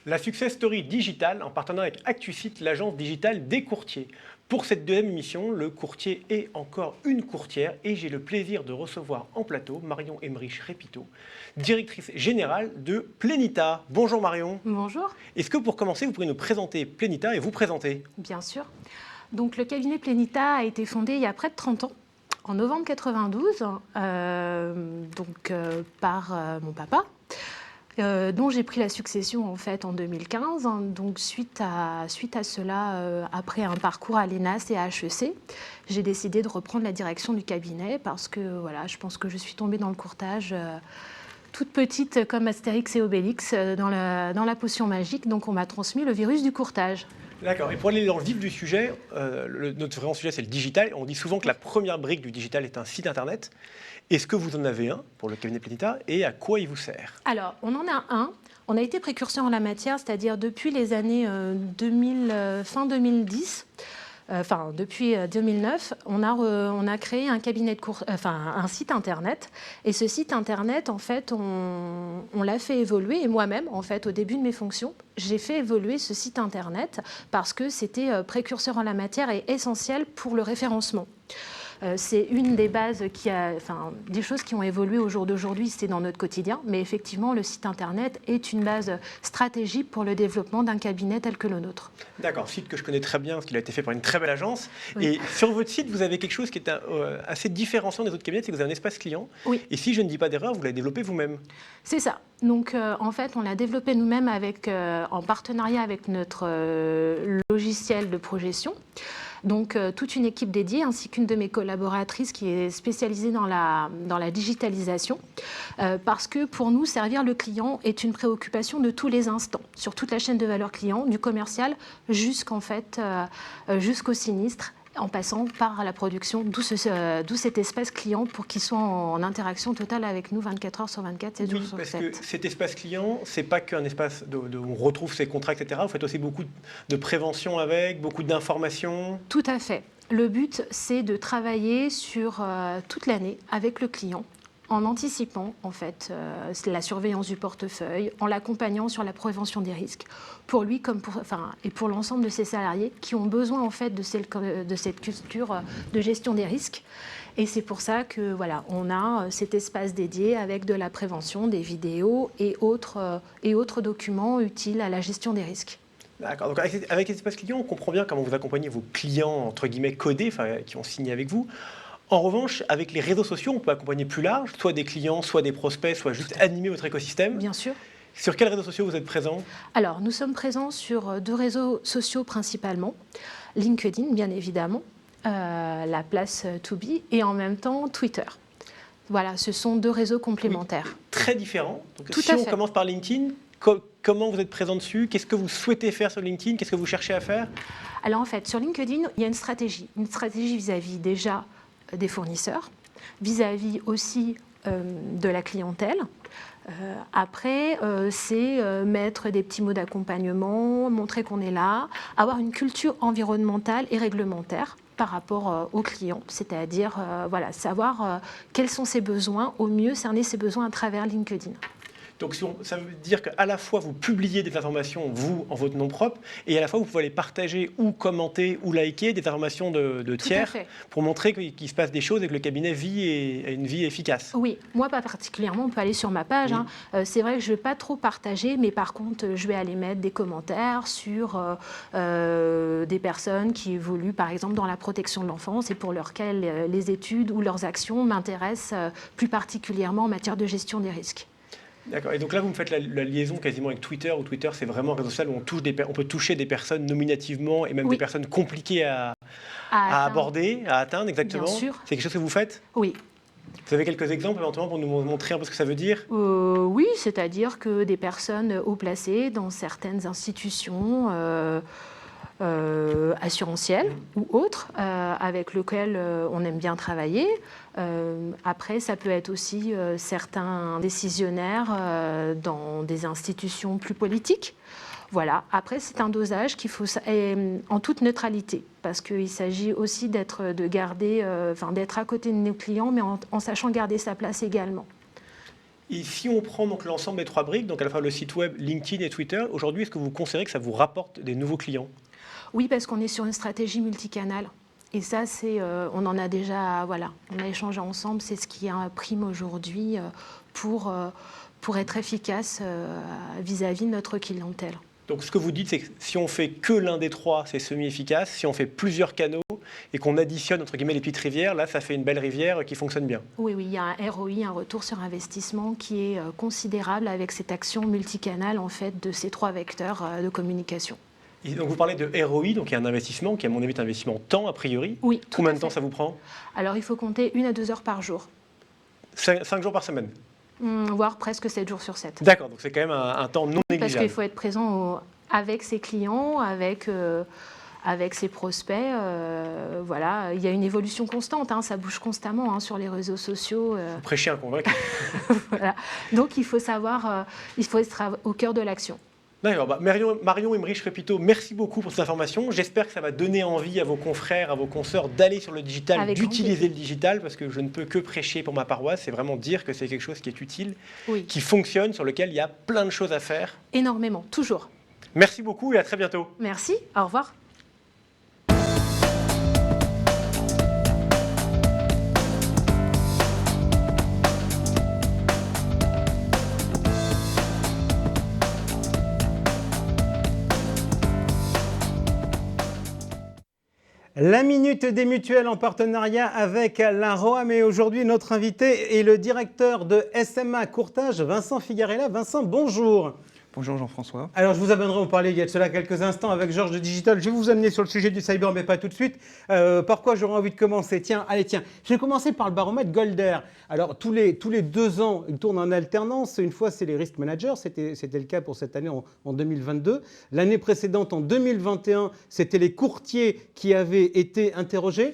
La Success Story Digital, en partenariat avec ActuSite, l'agence digitale des courtiers. Pour cette deuxième émission, le courtier est encore une courtière et j'ai le plaisir de recevoir en plateau Marion Emmerich-Repito, directrice générale de Plenita. Bonjour Marion. Bonjour. Est-ce que pour commencer, vous pourriez nous présenter Plenita et vous présenter? Bien sûr. Donc le cabinet Plenita a été fondé il y a près de 30 ans, en novembre 92, par mon papa. Dont j'ai pris la succession en fait en 2015. Donc suite à cela, après un parcours à l'ENAS et à HEC, j'ai décidé de reprendre la direction du cabinet parce que voilà, je pense que je suis tombée dans le courtage toute petite comme Astérix et Obélix dans la potion magique. Donc on m'a transmis le virus du courtage. D'accord. Et pour aller dans le vif du sujet, notre vrai sujet c'est le digital. On dit souvent que la première brique du digital est un site internet. Est-ce que vous en avez un pour le cabinet Plenita et à quoi il vous sert? Alors, on en a un. On a été précurseur en la matière, c'est-à-dire depuis les années fin 2010. depuis 2009, on a créé un un site internet. Et ce site internet, en fait, on l'a fait évoluer. Et moi-même, en fait, au début de mes fonctions, j'ai fait évoluer ce site internet parce que c'était précurseur en la matière et essentiel pour le référencement. C'est une des bases des choses qui ont évolué au jour d'aujourd'hui, c'est dans notre quotidien. Mais effectivement, le site internet est une base stratégique pour le développement d'un cabinet tel que le nôtre. D'accord, site que je connais très bien, parce qu'il a été fait par une très belle agence. Oui. Et sur votre site, vous avez quelque chose qui est assez différenciant des autres cabinets, c'est que vous avez un espace client. Oui. Et si je ne dis pas d'erreur, vous l'avez développé vous-même. C'est ça. Donc, en fait, on l'a développé nous-mêmes en partenariat avec notre logiciel de projection. Donc, toute une équipe dédiée, ainsi qu'une de mes collaboratrices qui est spécialisée dans la digitalisation. Parce que pour nous, servir le client est une préoccupation de tous les instants, sur toute la chaîne de valeur client, du commercial jusqu'au sinistre, en passant par la production, d'où cet espace client pour qu'il soit en interaction totale avec nous 24 heures sur 24, 7 jours sur 7. Parce que cet espace client, c'est pas qu'un espace où on retrouve ses contrats, etc. Vous faites aussi beaucoup de prévention avec, beaucoup d'informations. Tout à fait. Le but, c'est de travailler sur toute l'année avec le client, en anticipant en fait la surveillance du portefeuille, en l'accompagnant sur la prévention des risques, pour lui et pour l'ensemble de ses salariés qui ont besoin en fait de cette culture de gestion des risques. Et c'est pour ça que on a cet espace dédié avec de la prévention, des vidéos et autres documents utiles à la gestion des risques. D'accord. Donc avec l'espace client, on comprend bien comment vous accompagnez vos clients entre guillemets codés, qui ont signé avec vous. En revanche, avec les réseaux sociaux, on peut accompagner plus large, soit des clients, soit des prospects, soit juste animer votre écosystème. Bien sûr. Sur quels réseaux sociaux vous êtes présents ? Alors, nous sommes présents sur 2 réseaux sociaux principalement. LinkedIn, bien évidemment, la place To Be, et en même temps Twitter. Voilà, ce sont 2 réseaux complémentaires. Oui, très différents. Donc, Tout si à on fait. commence par LinkedIn, comment vous êtes présent dessus ? Qu'est-ce que vous souhaitez faire sur LinkedIn ? Qu'est-ce que vous cherchez à faire ? Alors, en fait, sur LinkedIn, il y a une stratégie vis-à-vis déjà des fournisseurs, vis-à-vis aussi de la clientèle. Après, c'est mettre des petits mots d'accompagnement, montrer qu'on est là, avoir une culture environnementale et réglementaire par rapport aux clients, c'est-à-dire savoir quels sont ses besoins, au mieux cerner ses besoins à travers LinkedIn. Donc ça veut dire qu'à la fois vous publiez des informations, vous, en votre nom propre, et à la fois vous pouvez les partager ou commenter ou liker des informations de tiers pour montrer qu'il se passe des choses et que le cabinet vit et a une vie efficace. Oui, moi pas particulièrement, on peut aller sur ma page. Oui. C'est vrai que je ne vais pas trop partager, mais par contre, je vais aller mettre des commentaires sur des personnes qui évoluent, par exemple, dans la protection de l'enfance et pour lesquelles les études ou leurs actions m'intéressent plus particulièrement en matière de gestion des risques. D'accord. Et donc là, vous me faites la liaison quasiment avec Twitter, où Twitter, c'est vraiment un réseau social où on peut toucher des personnes nominativement et même des personnes compliquées à aborder, à atteindre, exactement. Bien sûr. C'est quelque chose que vous faites ? Oui. Vous avez quelques exemples éventuellement pour nous montrer un peu ce que ça veut dire ? Oui, c'est-à-dire que des personnes haut placées dans certaines institutions assurantielles ou autres avec lesquelles on aime bien travailler. Après, ça peut être aussi certains décisionnaires dans des institutions plus politiques. Voilà. Après, c'est un dosage qu'il faut en toute neutralité, parce qu'il s'agit aussi d'être à côté de nos clients, mais en sachant garder sa place également. Et si on prend donc l'ensemble des 3 briques, donc à la fois le site web, LinkedIn et Twitter, aujourd'hui, est-ce que vous considérez que ça vous rapporte des nouveaux clients ? Oui, parce qu'on est sur une stratégie multicanale. Et ça, on en a déjà, on a échangé ensemble, c'est ce qui prime aujourd'hui pour être efficace vis-à-vis de notre clientèle. Donc ce que vous dites, c'est que si on fait que l'un des 3, c'est semi-efficace. Si on fait plusieurs canaux et qu'on additionne, entre guillemets, les petites rivières, là, ça fait une belle rivière qui fonctionne bien. Oui, il y a un ROI, un retour sur investissement, qui est considérable avec cette action multicanale, en fait, de ces 3 vecteurs de communication. Et donc vous parlez de ROI, donc il y a un investissement qui, à mon avis, est un investissement temps, a priori. Oui, tout Combien de temps ça vous prend ? Alors, il faut compter 1 à 2 heures par jour. 5 jours par semaine ? Voire presque 7 jours sur 7. D'accord, donc c'est quand même un temps non négligeable. Parce qu'il faut être présent avec ses clients, avec ses prospects. Il y a une évolution constante, ça bouge constamment sur les réseaux sociaux. Vous prêchez un convaincu. Voilà. Donc il faut être au cœur de l'action. D'accord, Marion Emerich-Repito, merci beaucoup pour cette information. J'espère que ça va donner envie à vos confrères, à vos consoeurs d'aller sur le digital, d'utiliser le digital, parce que je ne peux que prêcher pour ma paroisse. C'est vraiment dire que c'est quelque chose qui est utile, qui fonctionne, sur lequel il y a plein de choses à faire. Énormément, toujours. Merci beaucoup et à très bientôt. Merci, au revoir. La Minute des Mutuelles en partenariat avec la ROAM. Et aujourd'hui, notre invité est le directeur de SMA Courtage, Vincent Figarella. Vincent, bonjour. Bonjour Jean-François. Alors je vous amènerai, on parlait il y a de cela quelques instants avec Georges de Digital. Je vais vous amener sur le sujet du cyber, mais pas tout de suite. Par quoi j'aurais envie de commencer? Tiens, je vais commencer par le baromètre Golder. Alors tous les 2 ans, il tourne en alternance. Une fois, c'est les risk managers. C'était le cas pour cette année en 2022. L'année précédente, en 2021, c'était les courtiers qui avaient été interrogés.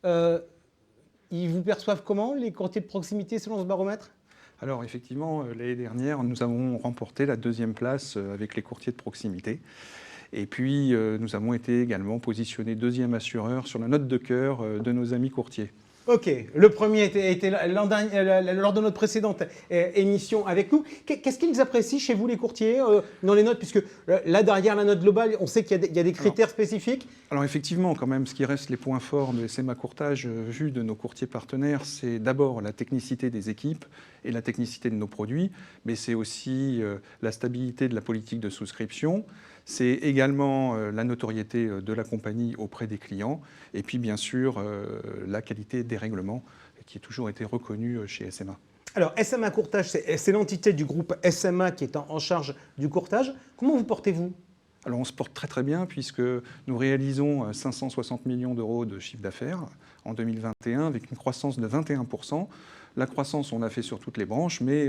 Ils vous perçoivent comment, les courtiers de proximité, selon ce baromètre? Alors effectivement, l'année dernière, nous avons remporté la 2e place avec les courtiers de proximité. Et puis, nous avons été également positionnés 2e assureur sur la note de cœur de nos amis courtiers. Ok, le premier était lors de notre précédente émission avec nous. Qu'est-ce qu'ils apprécient chez vous, les courtiers, dans les notes? Puisque là, derrière la note globale, on sait qu'il y a des critères spécifiques. Alors effectivement, quand même, ce qui reste les points forts de SMA Courtage, vu de nos courtiers partenaires, c'est d'abord la technicité des équipes et la technicité de nos produits, mais c'est aussi la stabilité de la politique de souscription. C'est également la notoriété de la compagnie auprès des clients et puis bien sûr la qualité des règlements qui a toujours été reconnue chez SMA. Alors SMA Courtage, c'est l'entité du groupe SMA qui est en charge du courtage. Comment vous portez-vous? Alors on se porte très très bien puisque nous réalisons 560 millions d'euros de chiffre d'affaires en 2021 avec une croissance de 21%. La croissance, on l'a fait sur toutes les branches, mais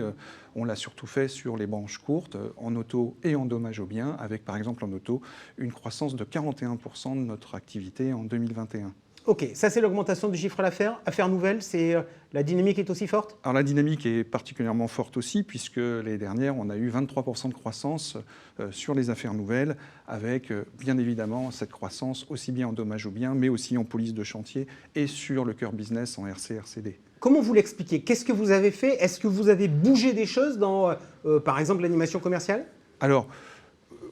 on l'a surtout fait sur les branches courtes, en auto et en dommages aux biens, avec par exemple en auto une croissance de 41% de notre activité en 2021. Ok, ça c'est l'augmentation du chiffre d'affaires. Affaires nouvelles, la dynamique est aussi forte? Alors la dynamique est particulièrement forte aussi, puisque l'année dernière, on a eu 23% de croissance sur les affaires nouvelles, avec bien évidemment cette croissance aussi bien en dommages aux biens, mais aussi en police de chantier et sur le cœur business en RC-RCD. Comment vous l'expliquez? Qu'est-ce que vous avez fait? Est-ce que vous avez bougé des choses dans, par exemple, l'animation commerciale? Alors,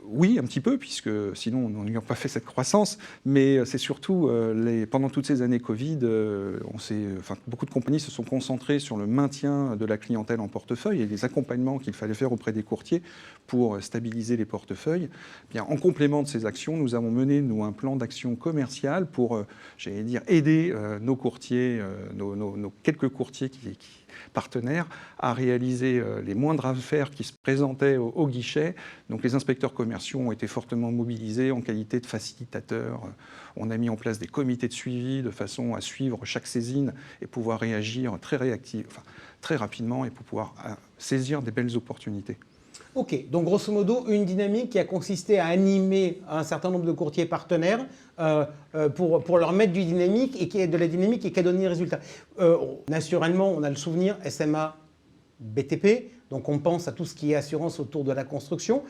oui, un petit peu, puisque sinon nous n'aurions pas fait cette croissance, mais c'est surtout pendant toutes ces années Covid, beaucoup de compagnies se sont concentrées sur le maintien de la clientèle en portefeuille et les accompagnements qu'il fallait faire auprès des courtiers pour stabiliser les portefeuilles. Bien, en complément de ces actions, nous avons mené un plan d'action commerciale pour, aider nos courtiers, nos quelques courtiers partenaires à réaliser les moindres affaires qui se présentaient au guichet. Donc les inspecteurs commerciaux ont été fortement mobilisés en qualité de facilitateurs. On a mis en place des comités de suivi de façon à suivre chaque saisine et pouvoir réagir très rapidement et pour pouvoir saisir des belles opportunités. Ok, donc grosso modo, une dynamique qui a consisté à animer un certain nombre de courtiers partenaires pour leur mettre du dynamique et qui est de la dynamique et qui a donné des résultats. Naturellement, on a le souvenir SMA BTP, donc on pense à tout ce qui est assurance autour de la construction.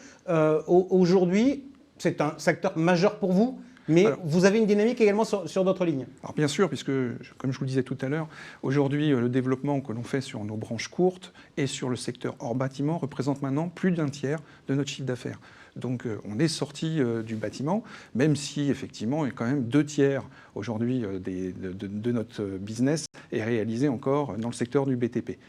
Aujourd'hui, c'est un secteur majeur pour vous, mais vous avez une dynamique également sur d'autres lignes. Alors bien sûr, puisque, comme je vous le disais tout à l'heure, aujourd'hui, le développement que l'on fait sur nos branches courtes et sur le secteur hors bâtiment représente maintenant plus d'1 tiers de notre chiffre d'affaires. Donc on est sorti du bâtiment, même si effectivement, il y a quand même 2 tiers aujourd'hui de notre business est réalisé encore dans le secteur du BTP.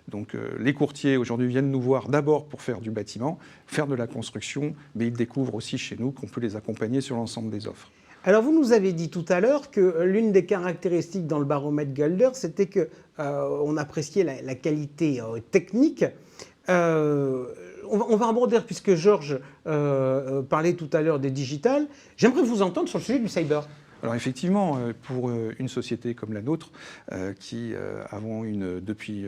Donc les courtiers aujourd'hui viennent nous voir d'abord pour faire du bâtiment, faire de la construction, mais ils découvrent aussi chez nous qu'on peut les accompagner sur l'ensemble des offres. Alors vous nous avez dit tout à l'heure que l'une des caractéristiques dans le baromètre Golder, c'était qu'on appréciait la qualité technique. On va aborder, puisque Georges parlait tout à l'heure des digitales, j'aimerais vous entendre sur le sujet du cyber. Alors effectivement, pour une société comme la nôtre, qui avons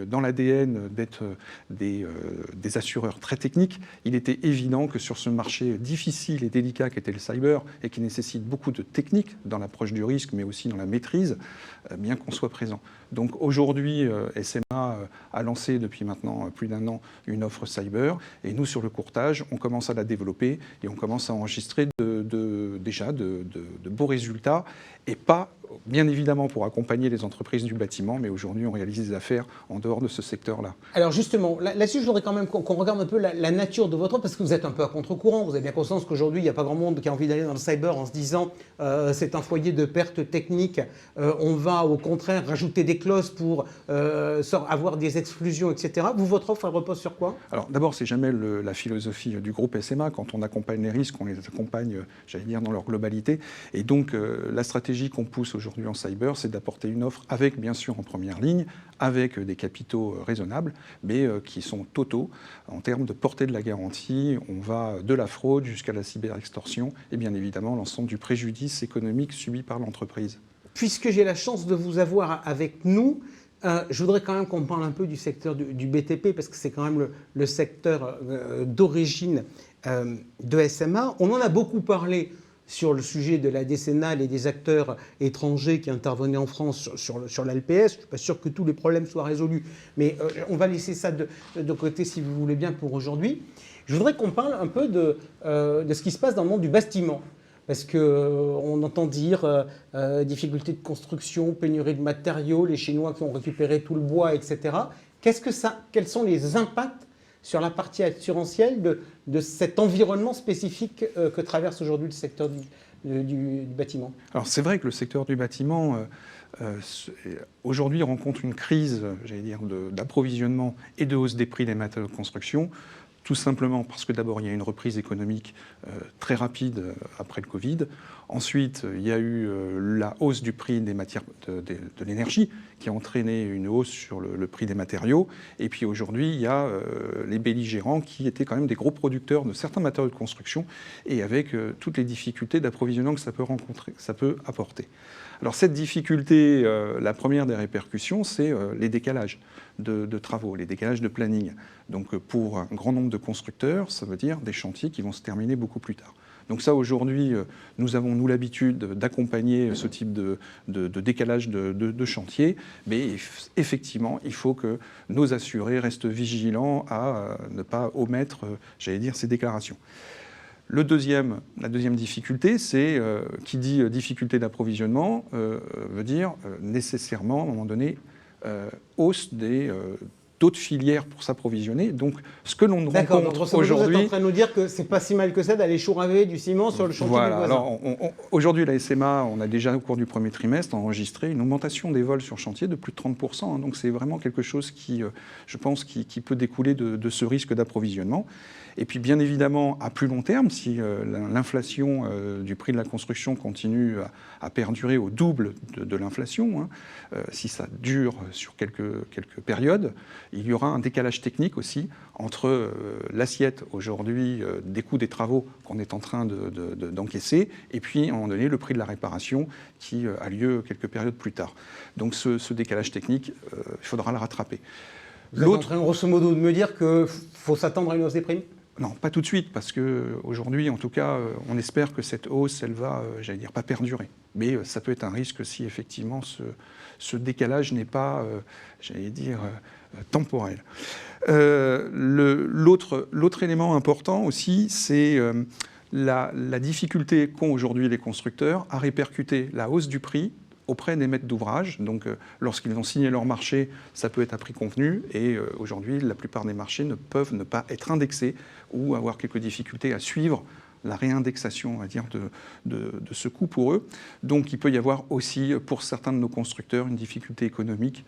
dans l'ADN d'être des assureurs très techniques, il était évident que sur ce marché difficile et délicat qu'était le cyber et qui nécessite beaucoup de technique dans l'approche du risque, mais aussi dans la maîtrise, bien qu'on soit présent. Donc aujourd'hui, SMA a lancé depuis maintenant plus d'un an une offre cyber. Et nous, sur le courtage, on commence à la développer et on commence à enregistrer déjà de beaux résultats. Et pas, bien évidemment, pour accompagner les entreprises du bâtiment, mais aujourd'hui, on réalise des affaires en dehors de ce secteur-là. Alors justement, là-dessus, je voudrais quand même qu'on regarde un peu la nature de votre offre, parce que vous êtes un peu à contre-courant. Vous avez bien conscience qu'aujourd'hui, il n'y a pas grand monde qui a envie d'aller dans le cyber en se disant c'est un foyer de perte technique. On va au contraire rajouter des clauses pour avoir des exclusions, etc. Vous, votre offre, elle repose sur quoi? Alors d'abord, c'est jamais la philosophie du groupe SMA. Quand on accompagne les risques, on les accompagne, j'allais dire, dans leur globalité. Et donc, la stratégie qu'on pousse aujourd'hui en cyber, c'est d'apporter une offre avec, bien sûr, en première ligne, avec des capitaux raisonnables, mais qui sont totaux en termes de portée de la garantie. On va de la fraude jusqu'à la cyberextorsion et bien évidemment l'ensemble du préjudice économique subi par l'entreprise. Puisque j'ai la chance de vous avoir avec nous, je voudrais quand même qu'on parle un peu du secteur du BTP, parce que c'est quand même le secteur d'origine de SMA. On en a beaucoup parlé sur le sujet de la décennale et des acteurs étrangers qui intervenaient en France sur l'ALPS. Je ne suis pas sûr que tous les problèmes soient résolus, mais on va laisser ça de côté si vous voulez bien pour aujourd'hui. Je voudrais qu'on parle un peu de ce qui se passe dans le monde du bâtiment. Parce qu'on entend dire difficultés de construction, pénurie de matériaux, les Chinois qui ont récupéré tout le bois, etc. Quels sont les impacts sur la partie assurantielle de cet environnement spécifique que traverse aujourd'hui le secteur du bâtiment? Alors c'est vrai que le secteur du bâtiment aujourd'hui rencontre une crise, j'allais dire, d'approvisionnement et de hausse des prix des matériaux de construction. Tout simplement parce que d'abord, il y a une reprise économique très rapide après le Covid. Ensuite, il y a eu la hausse du prix des matières de l'énergie qui a entraîné une hausse sur le prix des matériaux. Et puis aujourd'hui, il y a les belligérants qui étaient quand même des gros producteurs de certains matériaux de construction et avec toutes les difficultés d'approvisionnement que ça peut apporter. Alors cette difficulté, la première des répercussions, c'est les décalages de travaux, les décalages de planning. Donc pour un grand nombre de constructeurs, ça veut dire des chantiers qui vont se terminer beaucoup plus tard. Donc ça, aujourd'hui, nous avons, nous, l'habitude d'accompagner ce type de décalage de chantier, mais effectivement, il faut que nos assurés restent vigilants à ne pas omettre, j'allais dire, ces déclarations. La deuxième difficulté, c'est, qui dit difficulté d'approvisionnement, veut dire nécessairement, à un moment donné, hausse des d'autres filières pour s'approvisionner. Donc, ce que l'on rencontre aujourd'hui... Vous êtes en train de nous dire que c'est pas si mal que ça d'aller chouraver du ciment sur le chantier du voisin. Alors, aujourd'hui, la SMA, on a déjà, au cours du premier trimestre, enregistré une augmentation des vols sur chantier de plus de 30%. Donc, c'est vraiment quelque chose qui, je pense, qui peut découler de ce risque d'approvisionnement. Et puis, bien évidemment, à plus long terme, si l'inflation du prix de la construction continue à perdurer au double de l'inflation, si ça dure sur quelques périodes, il y aura un décalage technique aussi entre l'assiette aujourd'hui des coûts des travaux qu'on est en train d'encaisser et puis, à un moment donné, le prix de la réparation qui a lieu quelques périodes plus tard. Donc, ce décalage technique, il faudra le rattraper. Vous êtes en train, grosso modo, de me dire qu'il faut s'attendre à une hausse des primes ? Non, pas tout de suite, parce qu'aujourd'hui, en tout cas, on espère que cette hausse, elle va, j'allais dire, pas perdurer. Mais ça peut être un risque si, effectivement, ce décalage n'est pas, j'allais dire, temporel. L'autre élément important aussi, c'est la difficulté qu'ont aujourd'hui les constructeurs à répercuter la hausse du prix auprès des maîtres d'ouvrage. Donc, lorsqu'ils ont signé leur marché, ça peut être à prix convenu. Et aujourd'hui, la plupart des marchés ne peuvent ne pas être indexés ou avoir quelques difficultés à suivre la réindexation, on va dire, de ce coût pour eux. Donc, il peut y avoir aussi, pour certains de nos constructeurs, une difficulté économique,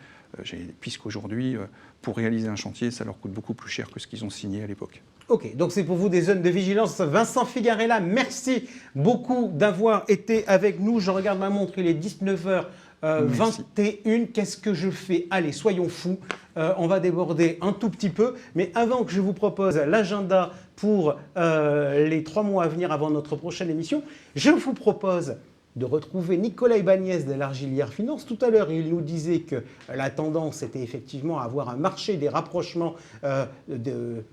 puisqu'aujourd'hui, pour réaliser un chantier, ça leur coûte beaucoup plus cher que ce qu'ils ont signé à l'époque. Ok, donc c'est pour vous des zones de vigilance. Vincent Figarella, merci beaucoup d'avoir été avec nous. Je regarde ma montre, il est 19h21. Qu'est-ce que je fais? Allez, soyons fous. On va déborder un tout petit peu. Mais avant que je vous propose l'agenda pour les 3 mois à venir avant notre prochaine émission, je vous propose de retrouver Nicolas Ibanez de l'Argilière Finance. Tout à l'heure, il nous disait que la tendance était effectivement à avoir un marché des rapprochements,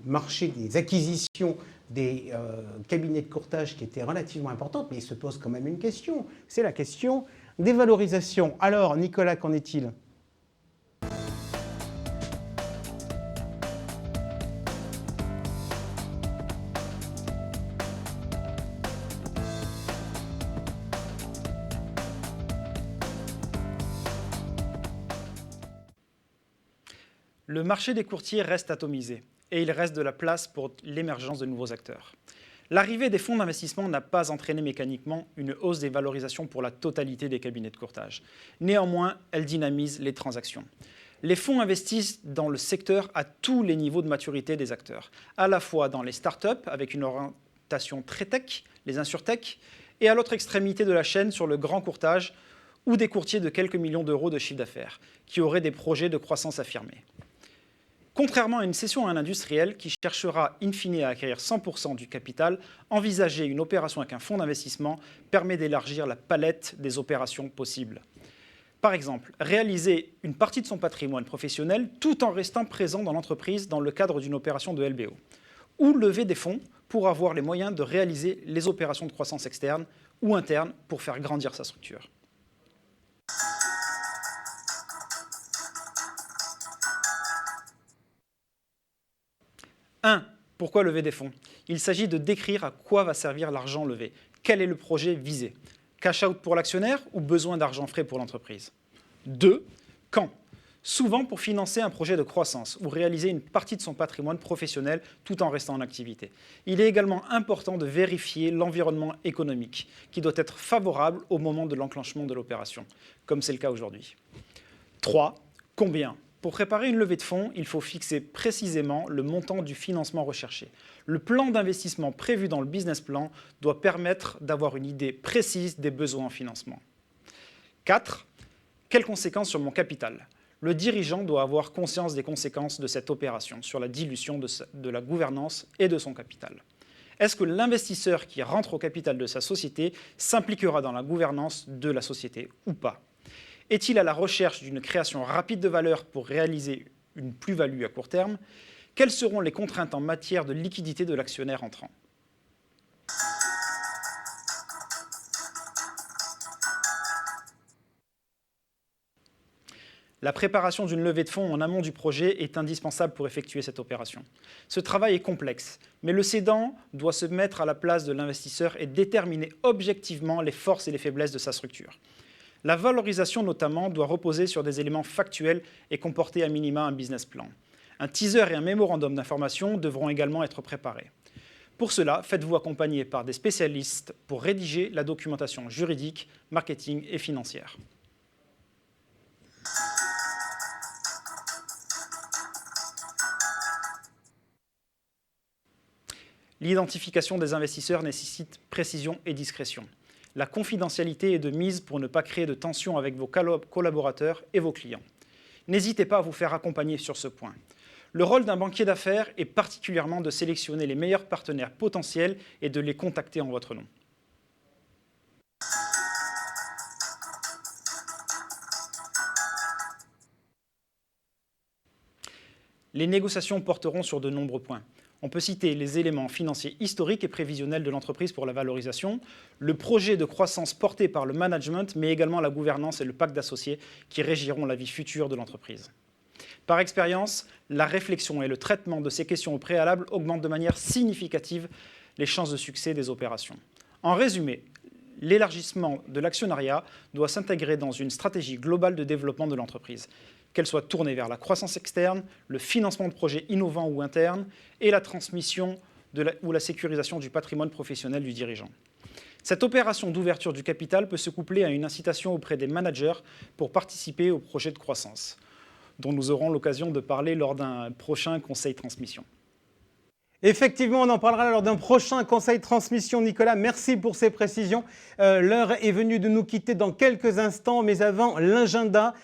marché des acquisitions des cabinets de courtage qui était relativement importante, mais il se pose quand même une question. C'est la question des valorisations. Alors, Nicolas, qu'en est-il ? Le marché des courtiers reste atomisé et il reste de la place pour l'émergence de nouveaux acteurs. L'arrivée des fonds d'investissement n'a pas entraîné mécaniquement une hausse des valorisations pour la totalité des cabinets de courtage. Néanmoins, elle dynamise les transactions. Les fonds investissent dans le secteur à tous les niveaux de maturité des acteurs, à la fois dans les startups avec une orientation très tech, les insurtech, et à l'autre extrémité de la chaîne sur le grand courtage ou des courtiers de quelques millions d'euros de chiffre d'affaires qui auraient des projets de croissance affirmés. Contrairement à une cession à un industriel qui cherchera in fine à acquérir 100% du capital, envisager une opération avec un fonds d'investissement permet d'élargir la palette des opérations possibles. Par exemple, réaliser une partie de son patrimoine professionnel tout en restant présent dans l'entreprise dans le cadre d'une opération de LBO. Ou lever des fonds pour avoir les moyens de réaliser les opérations de croissance externe ou interne pour faire grandir sa structure. Pourquoi lever des fonds? Il s'agit de décrire à quoi va servir l'argent levé. Quel est le projet visé? Cash out pour l'actionnaire ou besoin d'argent frais pour l'entreprise? 2. Quand? Souvent pour financer un projet de croissance ou réaliser une partie de son patrimoine professionnel tout en restant en activité. Il est également important de vérifier l'environnement économique qui doit être favorable au moment de l'enclenchement de l'opération, comme c'est le cas aujourd'hui. 3. Combien? Pour préparer une levée de fonds, il faut fixer précisément le montant du financement recherché. Le plan d'investissement prévu dans le business plan doit permettre d'avoir une idée précise des besoins en financement. 4. Quelles conséquences sur mon capital? Le dirigeant doit avoir conscience des conséquences de cette opération sur la dilution de la gouvernance et de son capital. Est-ce que l'investisseur qui rentre au capital de sa société s'impliquera dans la gouvernance de la société ou pas? Est-il à la recherche d'une création rapide de valeur pour réaliser une plus-value à court terme? Quelles seront les contraintes en matière de liquidité de l'actionnaire entrant? La préparation d'une levée de fonds en amont du projet est indispensable pour effectuer cette opération. Ce travail est complexe, mais le cédant doit se mettre à la place de l'investisseur et déterminer objectivement les forces et les faiblesses de sa structure. La valorisation, notamment, doit reposer sur des éléments factuels et comporter à minima un business plan. Un teaser et un mémorandum d'information devront également être préparés. Pour cela, faites-vous accompagner par des spécialistes pour rédiger la documentation juridique, marketing et financière. L'identification des investisseurs nécessite précision et discrétion. La confidentialité est de mise pour ne pas créer de tensions avec vos collaborateurs et vos clients. N'hésitez pas à vous faire accompagner sur ce point. Le rôle d'un banquier d'affaires est particulièrement de sélectionner les meilleurs partenaires potentiels et de les contacter en votre nom. Les négociations porteront sur de nombreux points. On peut citer les éléments financiers historiques et prévisionnels de l'entreprise pour la valorisation, le projet de croissance porté par le management, mais également la gouvernance et le pacte d'associés qui régiront la vie future de l'entreprise. Par expérience, la réflexion et le traitement de ces questions au préalable augmentent de manière significative les chances de succès des opérations. En résumé, l'élargissement de l'actionnariat doit s'intégrer dans une stratégie globale de développement de l'entreprise, qu'elle soit tournée vers la croissance externe, le financement de projets innovants ou internes et la transmission ou la sécurisation du patrimoine professionnel du dirigeant. Cette opération d'ouverture du capital peut se coupler à une incitation auprès des managers pour participer au projet de croissance, dont nous aurons l'occasion de parler lors d'un prochain conseil transmission. Effectivement, on en parlera lors d'un prochain conseil de transmission. Nicolas, merci pour ces précisions. L'heure est venue de nous quitter dans quelques instants, mais avant, l'agenda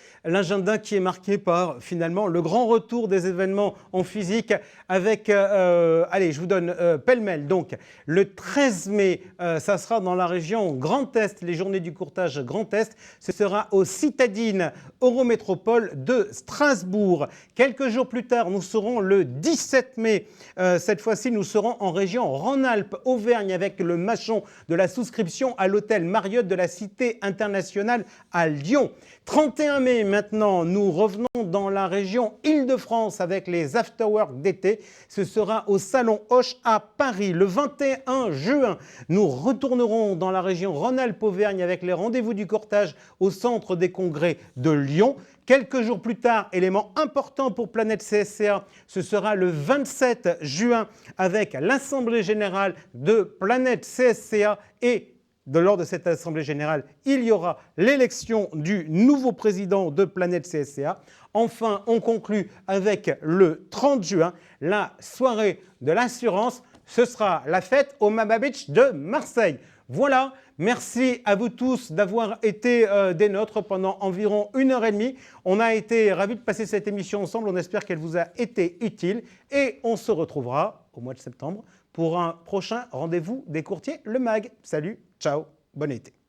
qui est marqué par finalement le grand retour des événements en physique avec, allez, je vous donne pêle-mêle. Donc, le 13 mai, ça sera dans la région Grand Est, les journées du courtage Grand Est. Ce sera aux Citadines Eurométropole de Strasbourg. Quelques jours plus tard, nous serons le 17 mai. Cette fois-ci, nous serons en région Rhône-Alpes-Auvergne avec le mâchon de la souscription à l'hôtel Marriott de la Cité internationale à Lyon. 31 mai maintenant, nous revenons dans la région Île-de-France avec les afterworks d'été. Ce sera au Salon Hoche à Paris. Le 21 juin, nous retournerons dans la région Rhône-Alpes-Auvergne avec les rendez-vous du courtage au Centre des Congrès de Lyon. Quelques jours plus tard, élément important pour Planète CSCA, ce sera le 27 juin avec l'Assemblée Générale de Planète CSCA et lors de cette Assemblée Générale, il y aura l'élection du nouveau président de Planète CSCA. Enfin, on conclut avec le 30 juin, la soirée de l'assurance. Ce sera la fête au Mama Beach de Marseille. Voilà, merci à vous tous d'avoir été des nôtres pendant environ 1h30. On a été ravis de passer cette émission ensemble. On espère qu'elle vous a été utile. Et on se retrouvera au mois de septembre pour un prochain rendez-vous des courtiers, le MAG. Salut, ciao, bon été.